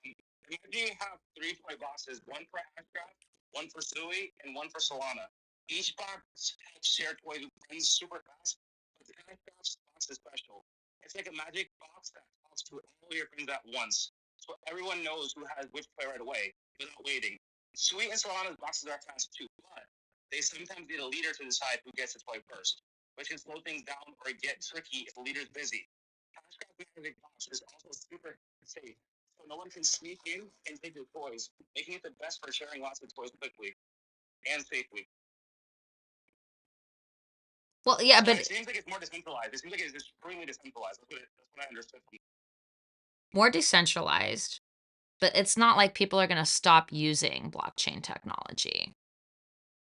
Imagine you have 3 toy boxes, one for Hashgraph, one for Sui, and one for Solana. Each box helps share toys with friends super fast, but the Hashgraph's box is special. It's like a magic box that talks to all your friends at once, so everyone knows who has which toy right away without waiting. Sui and Solana's boxes are fast too, but they sometimes need a leader to decide who gets the toy first, which can slow things down or get tricky if the leader's busy. Hashgraph's magic box is also super safe, so no one can sneak in and take your toys, making it the best for sharing lots of toys quickly and safely. Well, yeah, So but it seems like it's more decentralized. It seems like it's extremely decentralized. That's what I understood. more decentralized, but it's not like people are going to stop using blockchain technology.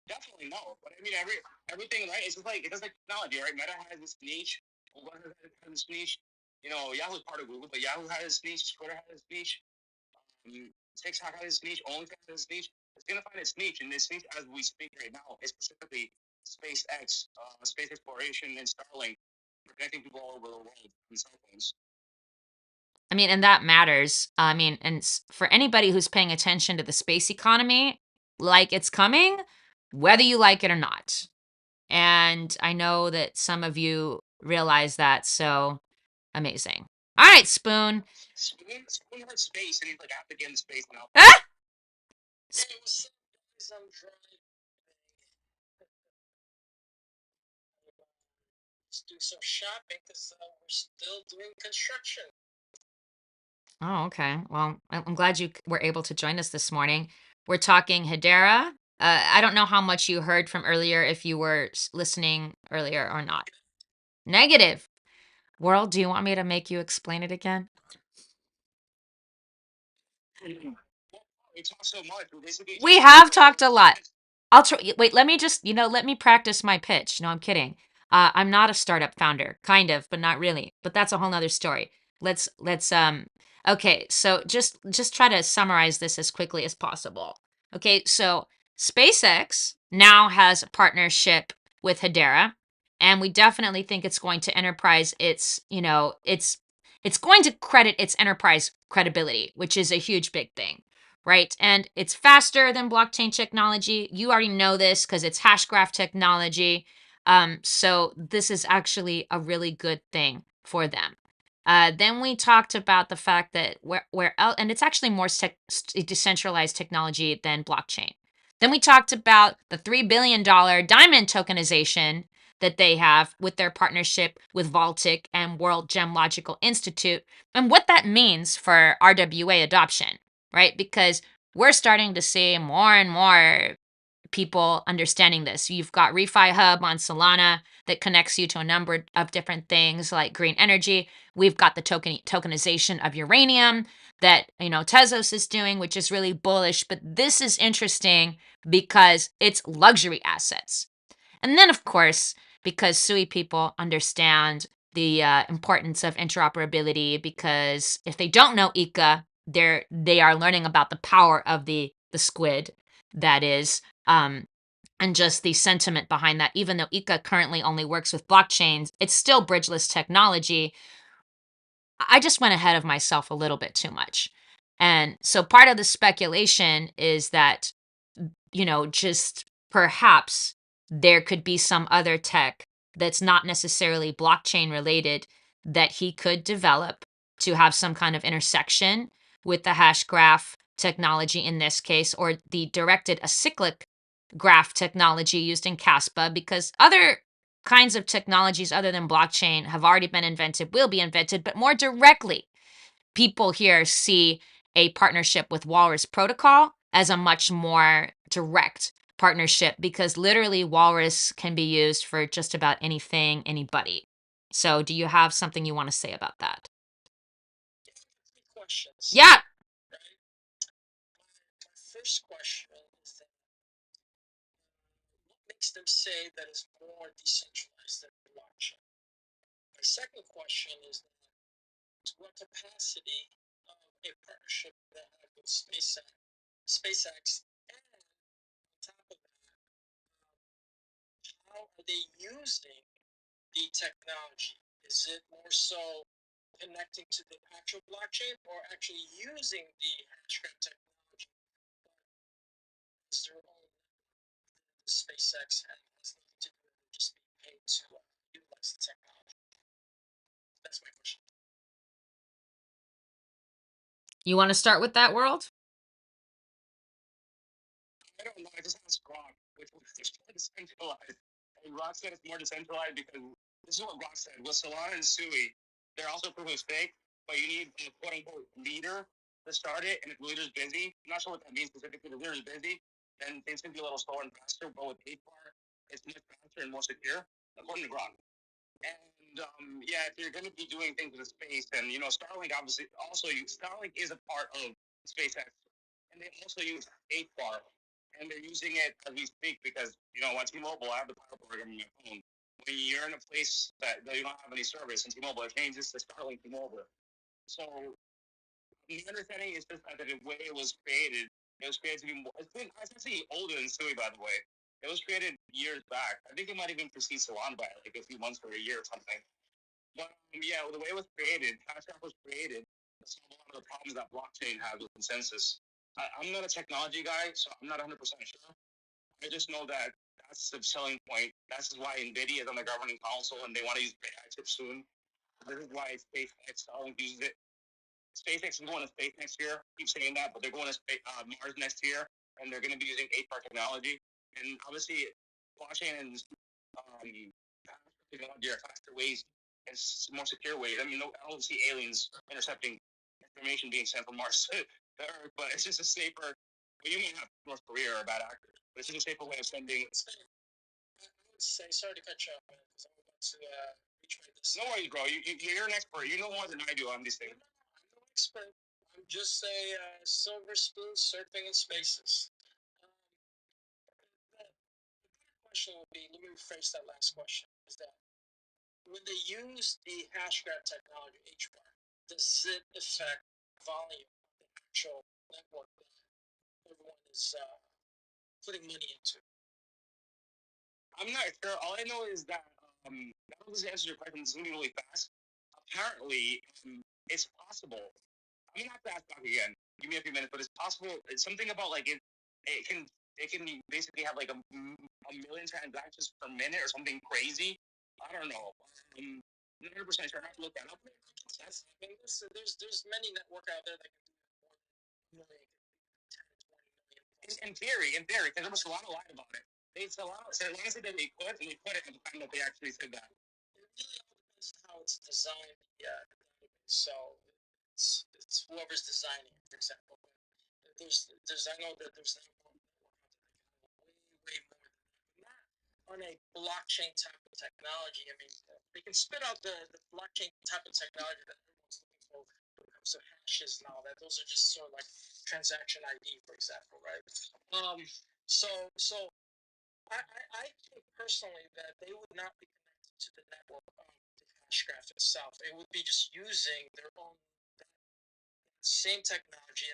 Definitely no, but I mean everything right. It's just like technology, right? Meta has this niche. Google has this niche. You know, Yahoo's part of Google, but Yahoo has this niche. Twitter has this niche. TikTok has its niche. OnlyFans has its niche. It's gonna find its niche, and this niche, as we speak right now, is specifically SpaceX, space exploration, and Starlink, connecting people all over the world in cell phones. I mean, and that matters. I mean, and for anybody who's paying attention to the space economy, like it's coming, whether you like it or not. And I know that some of you realize that, so amazing. All right, Spoon. Spoon heard space, and he's like, I have to get in space now. Ah! Hey, what's up, guys? I'm driving. Let's do some shopping because we're still doing construction. Oh, okay. Well, I'm glad you were able to join us this morning. We're talking Hedera. I don't know how much you heard from earlier, if you were listening earlier or not. Negative. World, do you want me to make you explain it again? We talk so much. We have talked a lot. I'll try. Wait, let me practice my pitch. No, I'm kidding. I'm not a startup founder, kind of, but not really. But that's a whole nother story. Let's. Okay, so just try to summarize this as quickly as possible. Okay, so SpaceX now has a partnership with Hedera, and we definitely think it's going to it's going to credit its enterprise credibility, which is a huge big thing, right? And it's faster than blockchain technology. You already know this because it's hashgraph technology. So this is actually a really good thing for them. Then we talked about the fact that and it's actually more decentralized technology than blockchain. Then we talked about the $3 billion diamond tokenization that they have with their partnership with Vaultic and World Gemological Institute, and what that means for RWA adoption, right? Because we're starting to see more and more people understanding this. You've got Refi Hub on Solana that connects you to a number of different things like green energy. We've got the tokenization of uranium that, Tezos is doing, which is really bullish. But this is interesting because it's luxury assets. And then, of course, because Sui people understand the importance of interoperability, because if they don't know Ika, they are learning about the power of the squid that is and just the sentiment behind that. Even though ICA currently only works with blockchains, it's still bridgeless technology. I just went ahead of myself a little bit too much. And so part of the speculation is that, just perhaps there could be some other tech that's not necessarily blockchain related that he could develop to have some kind of intersection with the hash graph technology in this case, or the directed acyclic graph technology used in Caspa, because other kinds of technologies other than blockchain have already been invented, will be invented, but more directly, people here see a partnership with Walrus Protocol as a much more direct partnership, because literally Walrus can be used for just about anything, anybody. So, do you have something you want to say about that? Questions. Yeah. Right? My first question is that what makes them say that it's more decentralized than blockchain? My second question is that to what capacity of a partnership that have with SpaceX, and on top of that, how are they using the technology? Is it more so connecting to the actual blockchain or actually using the hashgraph technology? Is their own SpaceX and has nothing to do with it, just being paid to utilize the technology? That's my question. You want to start with that, World? I don't know. I just asked Gronk, which was more decentralized. And Gronk said it's more decentralized because this is what Gronk said. With Solana and Sui, they're also proof of stake, but you need a quote unquote leader to start it. And if the leader's busy, I'm not sure what that means specifically. If the leader's busy, then things can be a little slower and faster. But with Hbar, it's much faster and more secure, according to Gronk. And yeah, if you're going to be doing things with space, and Starlink obviously Starlink is a part of SpaceX, and they also use 8bar, and they're using it as we speak because on T-Mobile, I have the power program on my phone. When you're in a place that you don't have any service, and T-Mobile it changes to Starlink T-Mobile. So the understanding is just that the way it was created, to be more. It's actually older than Sui, by the way. It was created years back. I think it might even precede Salon by like a few months or a year or something. But yeah, the way it was created, Hashgraph was created to solve a lot of the problems that blockchain has with consensus. I'm not a technology guy, so I'm not 100% sure. I just know that that's the selling point. That's why NVIDIA is on the governing council and they want to use AI chips soon. This is why SpaceX uses it. SpaceX is going to space next year. I keep saying that, but they're going to Mars next year, and they're going to be using 8-part technology. And obviously, blockchain and technology are faster ways and more secure ways. I mean, I don't see aliens intercepting information being sent from Mars to Earth, but it's just a safer. Well, you may have North Korea or a bad actor, but it's just a safer way of sending. I would say, sorry to cut you off, man, because I'm about to reach my No worries, bro. You're an expert. You know more than I do on these things. I'm no expert. I'm just a silver spoon surfing in spaces. The question would be, let me rephrase that last question, is that when they use the hashgraph technology, Hbar, does it affect volume of the actual network that everyone is putting money into? I'm not sure. All I know is that that was answer your question. It's going to be really fast. Apparently, it's possible. I'm gonna have to ask Doc again. Give me a few minutes, but it's possible. It's something about like it. It can basically have like a million transactions per minute or something crazy. I don't know. 100% sure. I have to look that up. That's, I mean, there's many network out there that can do more than 1 million, 10, 20 million. In theory, because there was Solana lied about it. Solana said that they could, and they put it at the time that they actually said that. It really all depends on how it's designed. Yeah, so it's whoever's designing it, for example. But there's I know that there's network out there that can handle way more than that, but not on a blockchain type of technology. I mean, they can spit out the blockchain type of technology that everyone's looking for when it comes to hashes and all that. Those are just sort of like transaction ID, for example, right? So I think personally that they would not be connected to the network of the hashgraph itself. It would be just using their own same technology.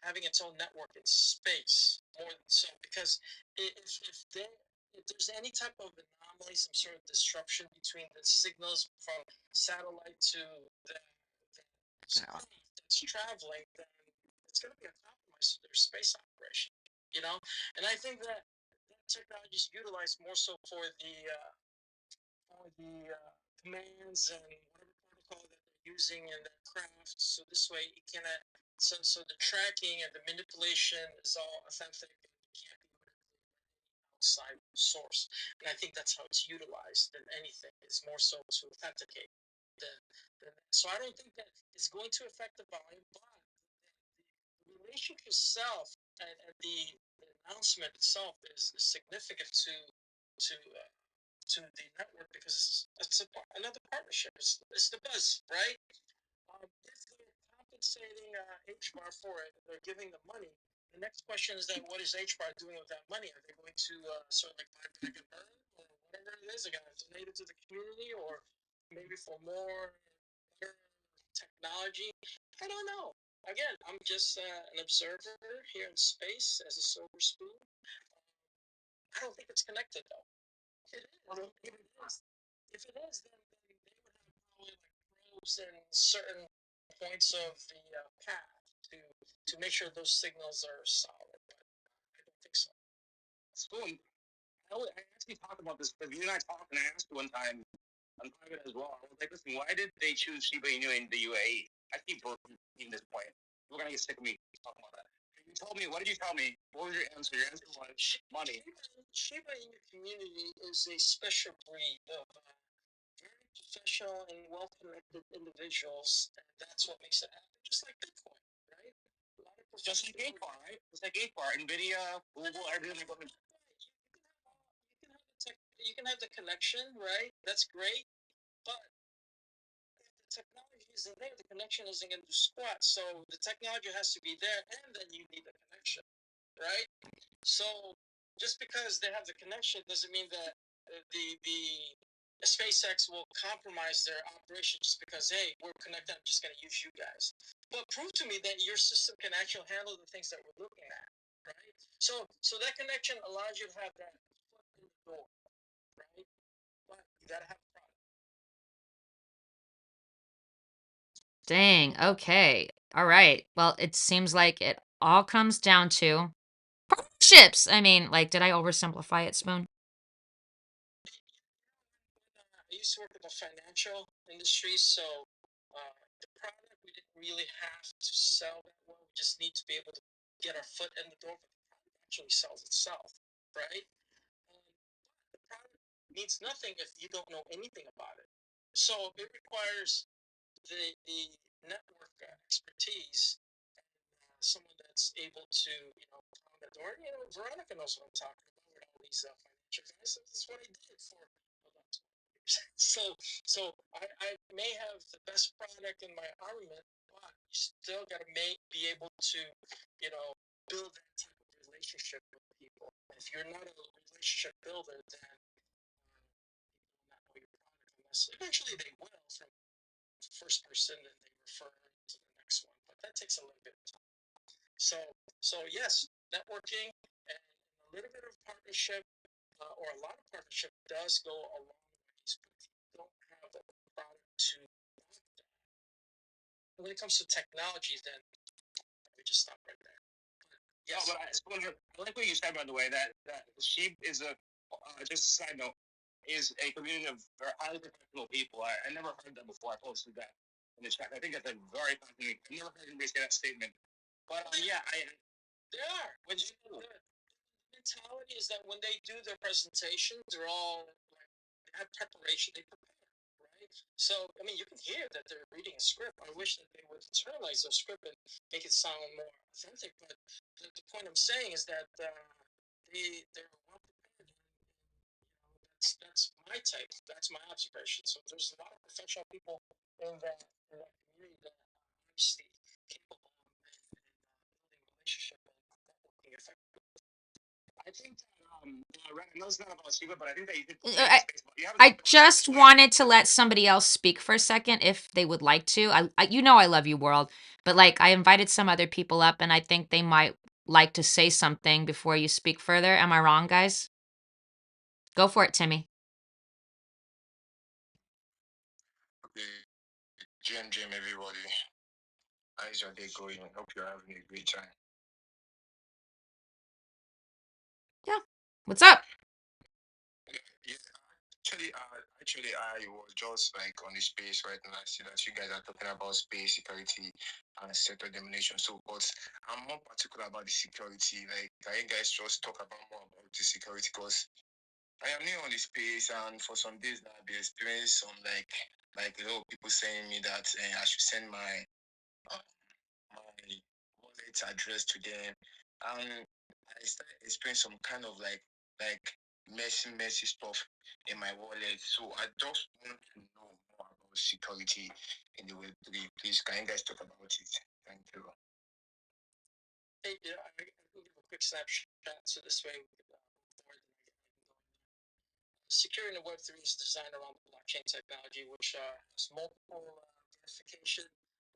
And having its own network in space more so, because if there's any type of anomaly, some sort of disruption between the signals from satellite to the craft that's traveling, then it's going to be a compromise to their space operation. And I think that technology is utilized more so for the commands and whatever protocol that they're using in their craft. So this way, it can so the tracking and the manipulation is all authentic and can't be manipulated outside source. And I think that's how it's utilized than anything. It's more so to authenticate than so I don't think that it's going to affect the volume, but the relationship itself and the announcement itself is significant to the network, because it's another partnership. It's the buzz, right? If they're compensating Hbar for it, they're giving the money. The next question is that what is Hbar doing with that money? Are they going to sort of like buy back and burn, or whatever it is? They're going to donate it to the community, or maybe for more better technology? I don't know. Again, I'm just an observer here in space as a silver spoon. I don't think it's connected though. It is. Well, if it is, then they would have probably like probes in certain points of the path to make sure those signals are solid. But I don't think so. Spoon, I actually talked about this because you and I talked, and I asked you one time on private as well. I was like, listen, why did they choose Shiba Inu in the UAE? I keep repeating this point. You're gonna get sick of me talking about that. You told me. What did you tell me? What was your answer? Your answer was money. Shiba Inu community is a special breed of very professional and well-connected individuals, and that's what makes it happen. Just like Bitcoin, right? A lot of just like Hbar, right? Just like Hbar, Nvidia, Google, everything. You can have the connection, right? That's great, but if the technology isn't there, the connection isn't going to do squat. So the technology has to be there, and then you need the connection, right? So just because they have the connection doesn't mean that the SpaceX will compromise their operation just because, hey, we're connected, I'm just going to use you guys. But prove to me that your system can actually handle the things that we're looking at, right? So that connection allows you to have that foot in the door, right? But you got to have a product. Dang. Okay. All right. Well, it seems like it all comes down to partnerships. I mean, like, did I oversimplify it, Spoon? I used to work in the financial industry, so the product we didn't really have to sell that well. We just need to be able to get our foot in the door, but the product actually sells itself, right? The product means nothing if you don't know anything about it. So it requires the network expertise, someone that's able to, pound the door. Veronica knows what I'm talking about with all these financial guys. That's what I did for about 20 years. So I may have the best product in my armament, but you still got to be able to, build that type of relationship with people. If you're not a relationship builder, then people will not know your product unless eventually they will from the first person, and they refer to the next one. But that takes a little bit of time. So yes, networking and a little bit of partnership, or a lot of partnership does go a long ways, but if you don't have a product to back that, when it comes to technology, then we just stop right there. Yes. No, but I like what you said, by the way, that Sheep is just a side note, is a community of very highly professional people. I never heard that before. I posted that in the chat. I think that's a very fascinating. I never heard anybody say that statement. But yeah, they are. The mentality is that when they do their presentations, they're all like, they have preparation, they prepare, right? So I mean, you can hear that they're reading a script. I wish that they would internalize their script and make it sound more authentic. But the point I'm saying is that they're well prepared. That's my type. That's my observation. So there's a lot of professional people in that community that are obviously capable of building relationship and networking effectively. I think I know it's not about Shiba, but I think that you could. I just wanted to let somebody else speak for a second if they would like to. I love you, world. But like I invited some other people up and I think they might like to say something before you speak further. Am I wrong, guys? Go for it, Timmy. Okay, Jim, everybody. How's your day going? Hope you're having a great time. Yeah. What's up? Yeah, I was just like on the space right now. I see that you guys are talking about space security and sector domination. So, but I'm more particular about the security. Like, can you guys just talk about more about the security? Because I am new on the space, and for some days now, I've been experiencing some like a lot of people saying me that I should send uh, my wallet address to them, and I started experiencing some kind of like messy stuff in my wallet. So I just want to know more about security in the Web3. Please, can you guys talk about it? Thank you. Hey, yeah, I can give a quick snapshot so this way we can move forward. Securing the Web3 is designed around the blockchain technology, which has multiple verification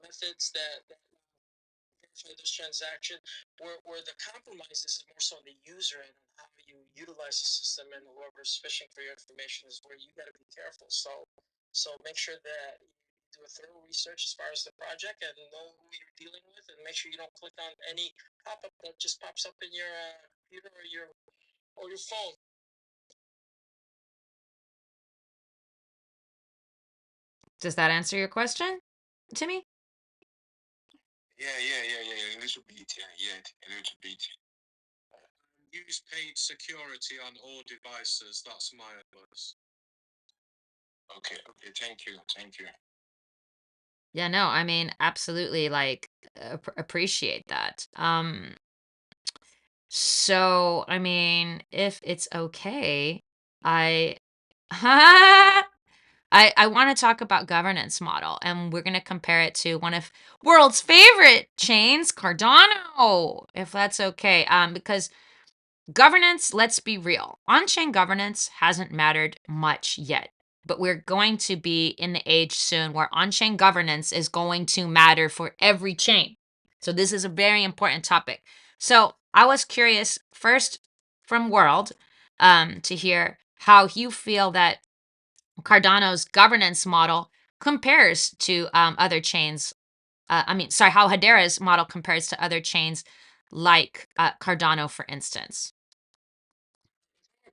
methods that verify this transaction. Where the compromise is more so the user and how you utilize the system, and whoever's fishing for your information is where you got to be careful. So make sure that you do a thorough research as far as the project and know who you're dealing with, and make sure you don't click on any pop-up that just pops up in your computer or your phone. Does that answer your question, Timmy? Yeah, a little bit, a little bit. Use paid security on all devices. That's my advice. Okay, thank you. Yeah, no, I mean, absolutely like appreciate that. So I mean, if it's okay, I I want to talk about governance model, and we're going to compare it to one of world's favorite chains, Cardano, if that's okay. Because governance, let's be real, on-chain governance hasn't mattered much yet, but we're going to be in the age soon where on-chain governance is going to matter for every chain. So this is a very important topic. So I was curious first from World to hear how you feel that Cardano's governance model compares to other chains. Sorry, how Hedera's model compares to other chains like Cardano, for instance.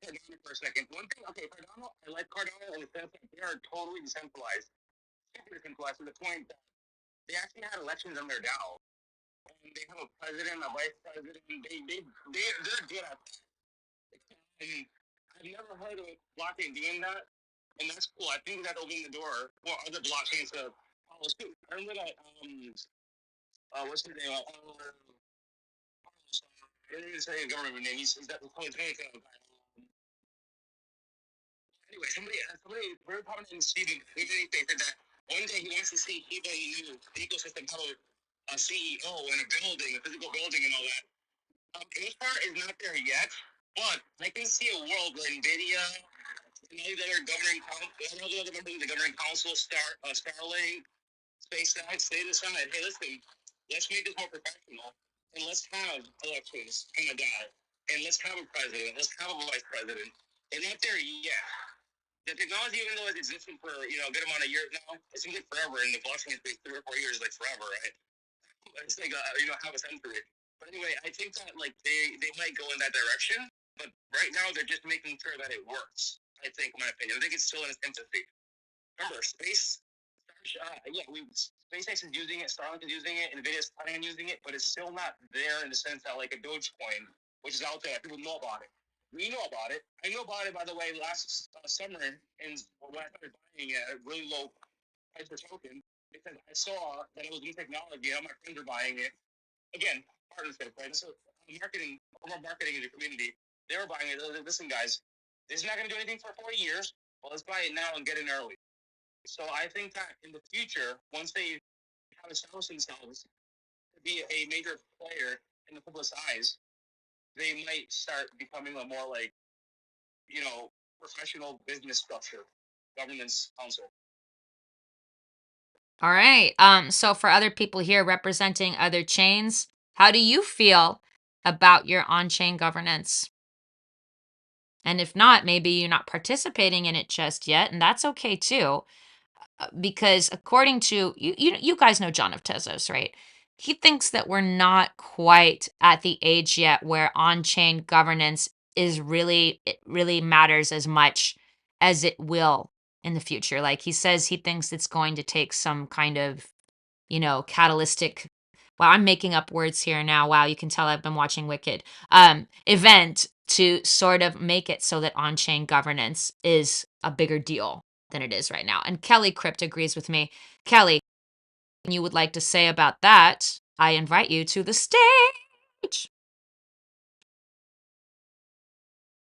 Cardano for a second. One thing, okay, Cardano, I like Cardano in the sense that they are totally decentralized, super decentralized to the point that they actually had elections on their DAO. And they have a president, a vice president. They're good at that. And I've never heard of a blockchain doing that, and that's cool. I think that opened the door for other blockchains to follow suit. I remember that what's his name? I didn't even say his government name. He's that anyway, somebody very prominent in Sweden, they said that one day he wants to see Hbar Inu, the ecosystem, have a CEO in a building, a physical building, and all that. Hbar is not there yet, but I can see a world where NVIDIA and all the other governing council, all the other members of the governing council, Starlink, SpaceX, they decide, hey, listen, let's make this more professional, and let's have elections on the DAO, and let's have a president, let's have a vice president. They're not there yet. The technology, even though it's existed for a good amount of years now, it seems like forever. In the blockchain space, 3 or 4 years, like forever, right? It's like half a century. But anyway, I think that like they might go in that direction, but right now they're just making sure that it works. I think, in my opinion, I think it's still in its infancy. Remember, SpaceX is using it, Starlink is using it, Nvidia is planning on using it, but it's still not there in the sense that like a Dogecoin, which is out there, people know about it. We know about it. I know about it, by the way, last summer, and when I started buying it at a really low price per token, because I saw that it was new technology, and all my friends are buying it. Again, partnership, right? So marketing in the community, they were buying it. They're like, listen, guys, this is not going to do anything for 40 years. Well, let's buy it now and get in early. So I think that in the future, once they have established themselves to be a major player in the public eyes, they might start becoming a more like, professional business structure, governance council. All right. So for other people here representing other chains, how do you feel about your on-chain governance? And if not, maybe you're not participating in it just yet, and that's okay too. Because according to you guys know John of Tezos, right? He thinks that we're not quite at the age yet where on-chain governance is really it really matters as much as it will in the future. Like he says he thinks it's going to take some kind of, catalytic, wow, I'm making up words here now. Wow, you can tell I've been watching Wicked. Event to sort of make it so that on-chain governance is a bigger deal than it is right now. And Kelly Crypt agrees with me. Kelly, you would like to say about that, I invite you to the stage.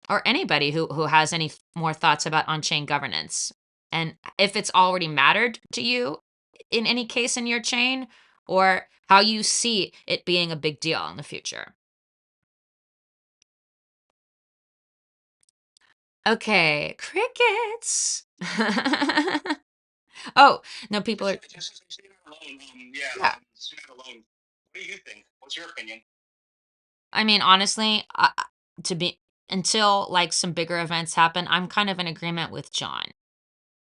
Or anybody who has any more thoughts about on-chain governance. And if it's already mattered to you in any case in your chain, or how you see it being a big deal in the future. Okay, crickets. Oh, no, people are. Just stay not alone. Yeah, Yeah. stay not alone. What do you think? What's your opinion? I mean, honestly, to be until like some bigger events happen, I'm kind of in agreement with John,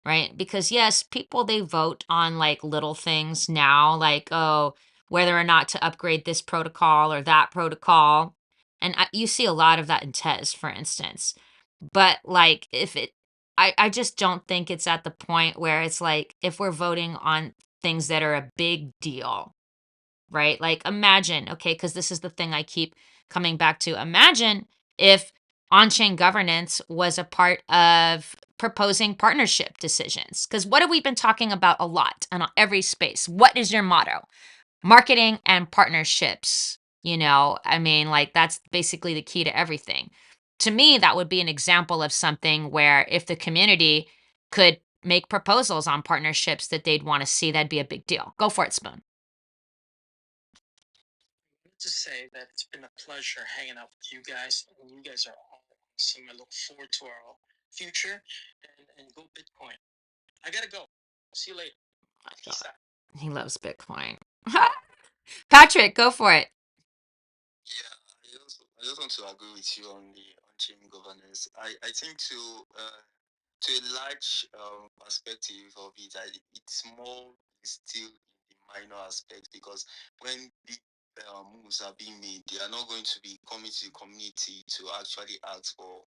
right? Because yes, people they vote on like little things now, like oh, whether or not to upgrade this protocol or that protocol, and you see a lot of that in Tez, for instance. But like, I just don't think it's at the point where it's like if we're voting on things that are a big deal, right? Like imagine, okay, because this is the thing I keep coming back to. Imagine if on-chain governance was a part of proposing partnership decisions. Because what have we been talking about a lot and on every space? What is your motto? Marketing and partnerships. I mean, like that's basically the key to everything. To me, that would be an example of something where if the community could make proposals on partnerships that they'd want to see, that'd be a big deal. Go for it, Spoon. To say that it's been a pleasure hanging out with you guys, and you guys are all awesome. I look forward to our future, and go Bitcoin. I gotta go. See you later. Peace out. He loves Bitcoin. Patrick, go for it. Yeah, I just want to agree with you on the on-chain governance. I think to a large perspective of it, it's more still in the minor aspect because when big moves are being made, they are not going to be coming to the community to actually ask for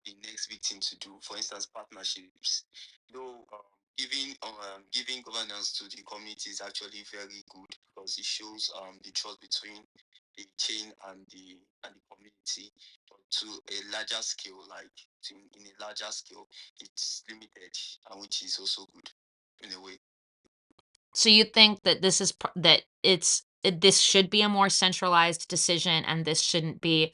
the next big thing to do. For instance, partnerships. Though giving governance to the community is actually very good because it shows the trust between the chain and the community. But to a larger scale, in a larger scale, it's limited, and which is also good in a way. So you think that this should be a more centralized decision and this shouldn't be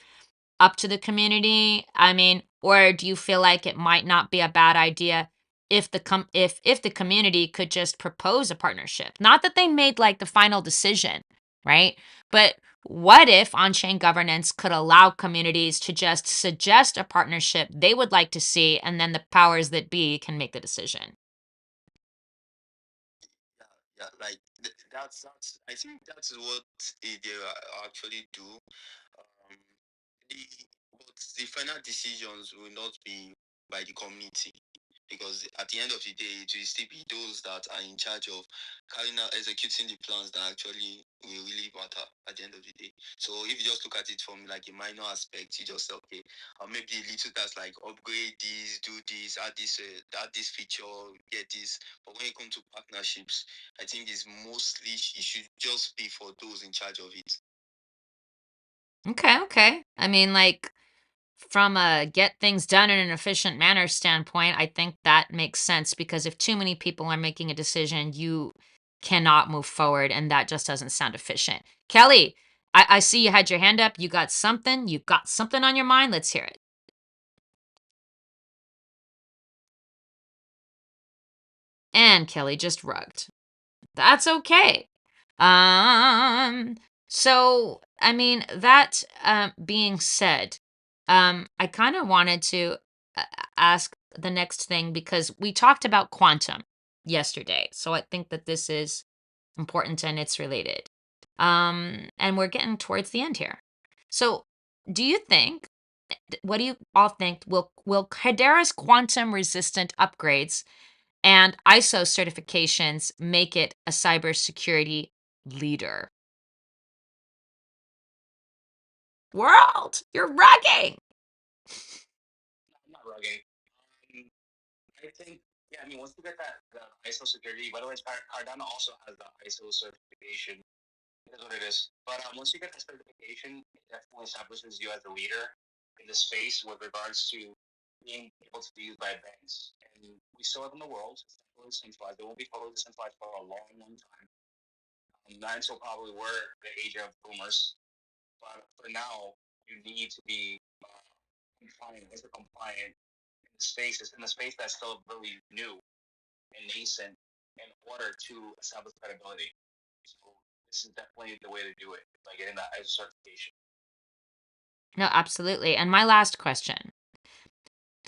up to the community? I mean, or do you feel like it might not be a bad idea if if the community could just propose a partnership? Not that they made like the final decision, right? But what if on-chain governance could allow communities to just suggest a partnership they would like to see and then the powers that be can make the decision? Yeah, like that's. I think that's what they actually do. Um, the but the final decisions will not be by the community because at the end of the day, it will still be those that are in charge of carrying out executing the plans that actually will really matter at the end of the day. So if you just look at it from like a minor aspect, you just say, okay, maybe little tasks like upgrade this, do this, add this feature, get this. But when it comes to partnerships, I think it's mostly it should just be for those in charge of it. Okay, okay. I mean, like from a get things done in an efficient manner standpoint, I think that makes sense because if too many people are making a decision, you cannot move forward, and that just doesn't sound efficient. Kelly, I see you had your hand up. You got something. You got something on your mind. Let's hear it. And Kelly just rugged. That's okay. Um, so I mean that being said, I kind of wanted to ask the next thing because we talked about quantum, yesterday. So I think that this is important and it's related. And we're getting towards the end here. So do you think, what do you all think? Will Hedera's quantum resistant upgrades and ISO certifications make it a cybersecurity leader? World, you're rugging. I'm not rugging. I think, yeah, I mean, once you get that the ISO security, by the way, Cardano also has the ISO certification. It is what it is. But once you get that certification, it definitely establishes you as a leader in the space with regards to being able to be used by banks. And we still live in the world. It's not totally decentralized. It won't be totally decentralized for a long, long time. Not until probably we're the age of boomers. But for now, you need to be compliant, ISO compliant in the space. It's in the space that's still really new and nascent in order to establish credibility. So this is definitely the way to do it by getting that ISO certification. No, absolutely. And my last question,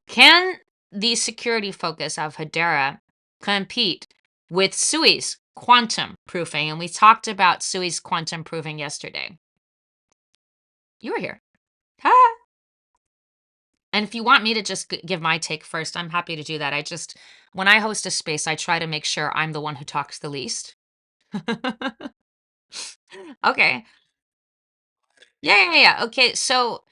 can the security focus of Hedera compete with Sui's quantum proofing? And we talked about Sui's quantum proofing yesterday. You were here. Ha! And if you want me to just give my take first, I'm happy to do that. When I host a space, I try to make sure I'm the one who talks the least. Okay. Yeah. Okay, so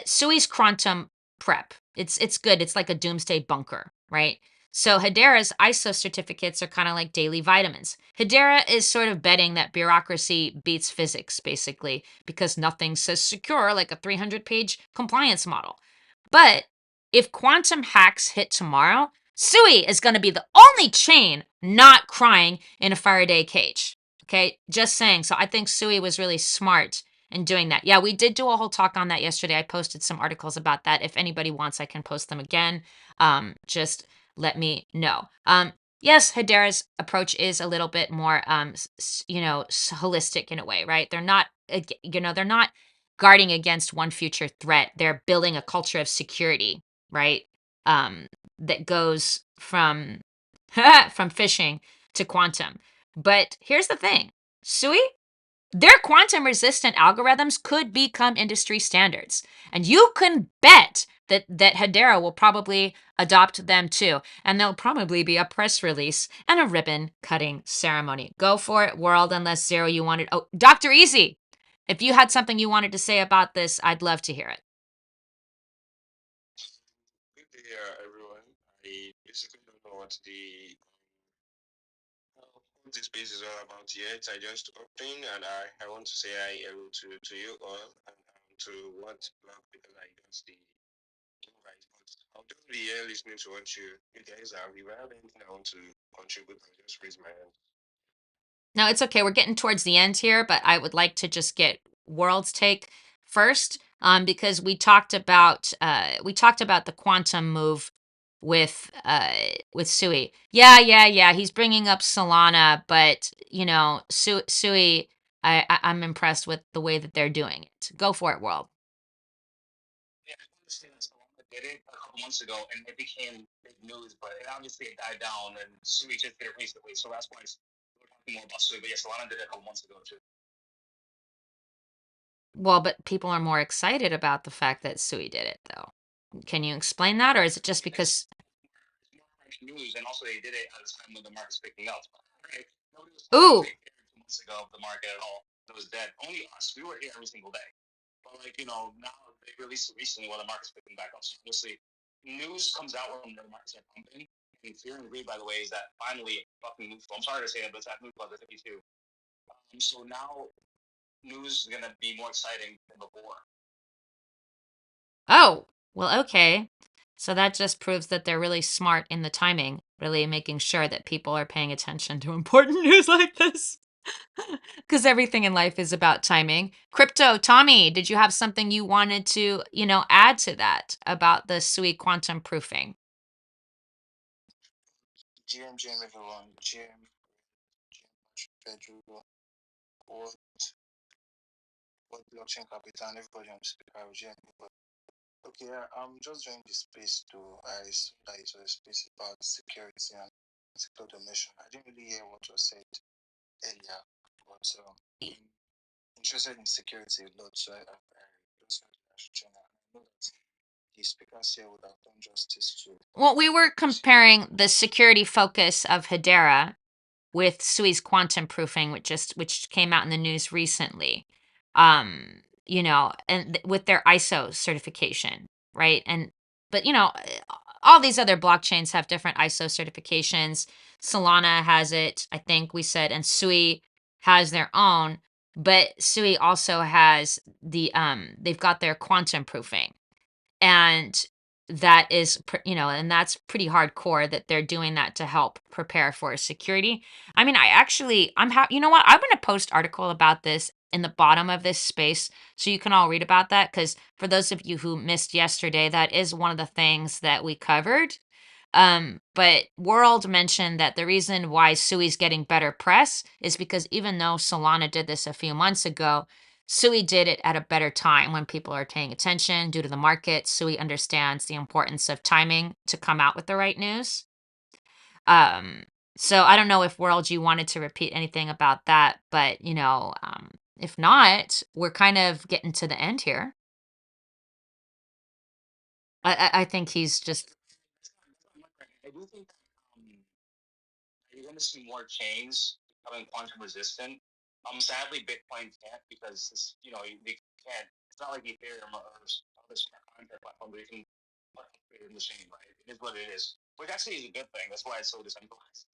Sui's quantum prep. It's good. It's like a doomsday bunker, right? So Hedera's ISO certificates are kind of like daily vitamins. Hedera is sort of betting that bureaucracy beats physics, basically, because nothing says secure like a 300-page compliance model. But if quantum hacks hit tomorrow, Sui is going to be the only chain not crying in a Faraday cage. Okay, just saying. So I think Sui was really smart in doing that. Yeah, we did do a whole talk on that yesterday. I posted some articles about that. If anybody wants, I can post them again. Just let me know. Yes, Hedera's approach is a little bit more, holistic in a way, right? They're not guarding against one future threat. They're building a culture of security, right? Um, that goes from from phishing to quantum. But here's the thing, Sui, their quantum resistant algorithms could become industry standards. And you can bet that Hedera will probably adopt them too. And there'll probably be a press release and a ribbon cutting ceremony. Go for it, world, unless Zero you wanted. Oh, Dr. Easy, if you had something you wanted to say about this, I'd love to hear it. Good day, everyone. I basically don't know what this space is all about yet. I just opened and I want to say hi hello to you all and to what blog because I got the invite. But I'll just be here listening to what you guys have. If I have anything I want to contribute, I'll just raise my hand. No, it's okay. We're getting towards the end here, but I would like to just get World's take first, because we talked about the quantum move with Sui. Yeah. He's bringing up Solana, but Sui, I'm impressed with the way that they're doing it. Go for it, World. Yeah, I understand that Solana did it a couple months ago and it became big news, but it obviously died down and Sui just did it recently. So that's why we're talking more about Sui. But yeah, Solana did it a couple months ago too. Well, but people are more excited about the fact that Sui did it, though. Can you explain that, or is it just because? It's more fresh news, and also they did it at a time when the market's picking up. Right? Nobody was Ooh, talking 2 months ago of the market at all. It was dead. Only us. We were here every single day. But now they released it recently while the market's picking back up. So obviously, news comes out when the markets are pumping. And Fear and Greed, by the way, is that finally fucking news flow. I'm sorry to say it, but it's that news flow, the 52. So now news is gonna be more exciting than before. oh, well, okay. So that just proves that they're really smart in the timing, really making sure that people are paying attention to important news like this. Because everything in life is about timing. Crypto, Tommy, did you have something you wanted to, add to that about the Sui quantum proofing? GM, everyone. GM, Pedro, what, what blockchain capital, and everybody on speaker, GM. Okay, I'm just joining the space though. I saw that it was a space about security and particular Domination. I didn't really hear what was said earlier, but I'm interested in security a lot, so I just felt I should join. I know that the speakers here would have done justice to. Well, we were comparing the security focus of Hedera with Sui's quantum proofing, which came out in the news recently. And with their ISO certification, right? But all these other blockchains have different ISO certifications. Solana has it, I think we said, and Sui has their own, but Sui also has they've got their quantum proofing. And that is and that's pretty hardcore that they're doing that to help prepare for security. I mean, you know what, I'm going to post article about this in the bottom of this space so you can all read about that, because for those of you who missed yesterday, that is one of the things that we covered. But World mentioned that the reason why Sui's getting better press is because even though Solana did this a few months ago, Sui did it at a better time when people are paying attention due to the market. Sui understands the importance of timing to come out with the right news. Um, so I don't know if World, you wanted to repeat anything about that, but if not, we're kind of getting to the end here. I think he's just I do think that you're going to see more chains becoming quantum resistant. Sadly, Bitcoin can't because they can't. It's not like Ethereum or other smart contract platform where you can participate in the chain, right? It is what it is, which actually is a good thing. That's why it's so decentralized.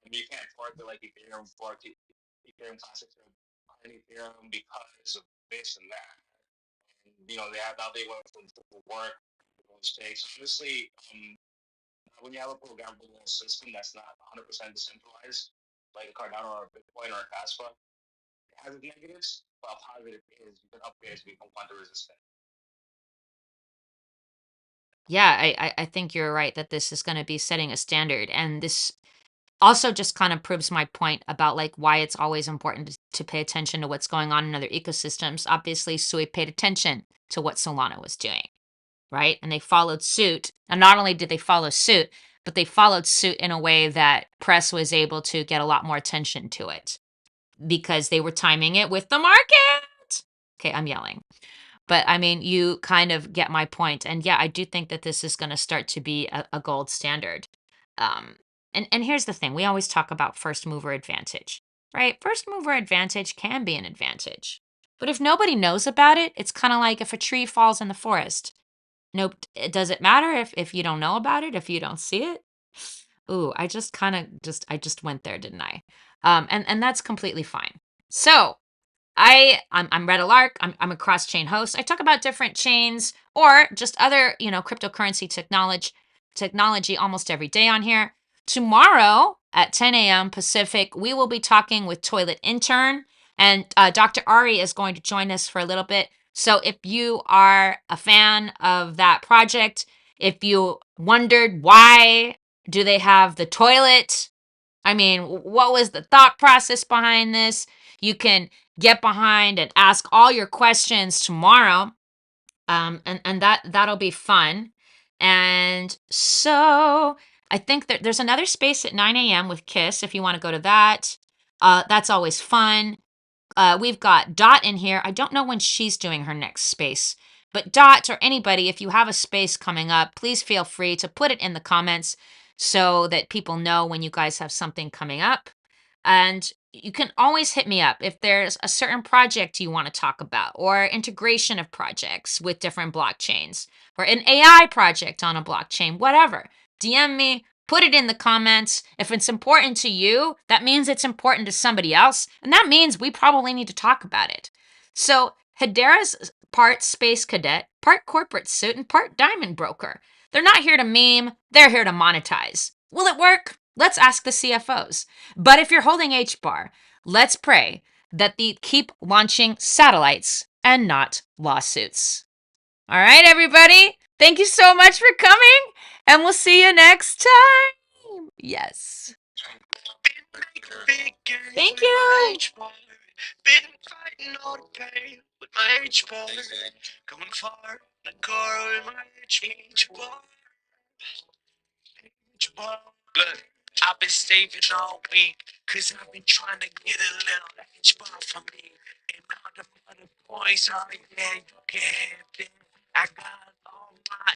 You can't fork it like Ethereum forked Ethereum Classic to Ethereum because of this and that. And, they went from work to mistakes. Honestly, when you have a programmable system that's not 100% decentralized, like a Cardano or a Bitcoin or a Caspa, it has its negatives, but a positive is you can upgrade to become quantum resistant. yeah, I think you're right that this is going to be setting a standard. And this also just kind of proves my point about like why it's always important to pay attention to what's going on in other ecosystems. Obviously, Sui paid attention to what Solana was doing, right? And they followed suit. And not only did they follow suit, but they followed suit in a way that press was able to get a lot more attention to it because they were timing it with the market. Okay, I'm yelling. But I mean, you kind of get my point. And yeah, I do think that this is going to start to be a gold standard. Um, and here's the thing, we always talk about first mover advantage, right? First mover advantage can be an advantage. But if nobody knows about it, it's kind of like if a tree falls in the forest. Nope. Does it matter if you don't know about it, if you don't see it? Ooh, I just kind of I just went there, didn't I? And that's completely fine. So I'm Red Alark. I'm a cross chain host. I talk about different chains or just other cryptocurrency technology almost every day on here. Tomorrow at 10 a.m. Pacific, we will be talking with Toilet Intern, and Dr. Ari is going to join us for a little bit. So if you are a fan of that project, if you wondered why do they have the toilet, I mean, what was the thought process behind this? You can get behind and ask all your questions tomorrow. And that'll be fun. And so I think that there's another space at 9 a.m. with Kiss if you want to go to that. That's always fun. We've got Dot in here. I don't know when she's doing her next space, but Dot or anybody, if you have a space coming up, please feel free to put it in the comments so that people know when you guys have something coming up. And you can always hit me up if there's a certain project you want to talk about, or integration of projects with different blockchains, or an AI project on a blockchain, whatever. DM me, put it in the comments. If it's important to you, that means it's important to somebody else, and that means we probably need to talk about it. So, Hedera's part space cadet, part corporate suit, and part diamond broker. They're not here to meme, they're here to monetize. Will it work? Let's ask the CFOs. But if you're holding Hbar, let's pray that they keep launching satellites and not lawsuits. All right, everybody. Thank you so much for coming, and we'll see you next time. Yes. Thank you. Been fighting all the pain with my Hbar. Going far, like car with my Hbar. Hbar. Good. I've been saving all week, cause I've been trying to get a little Hbar for me. And all the other boys, oh yeah, you can have them. I got all my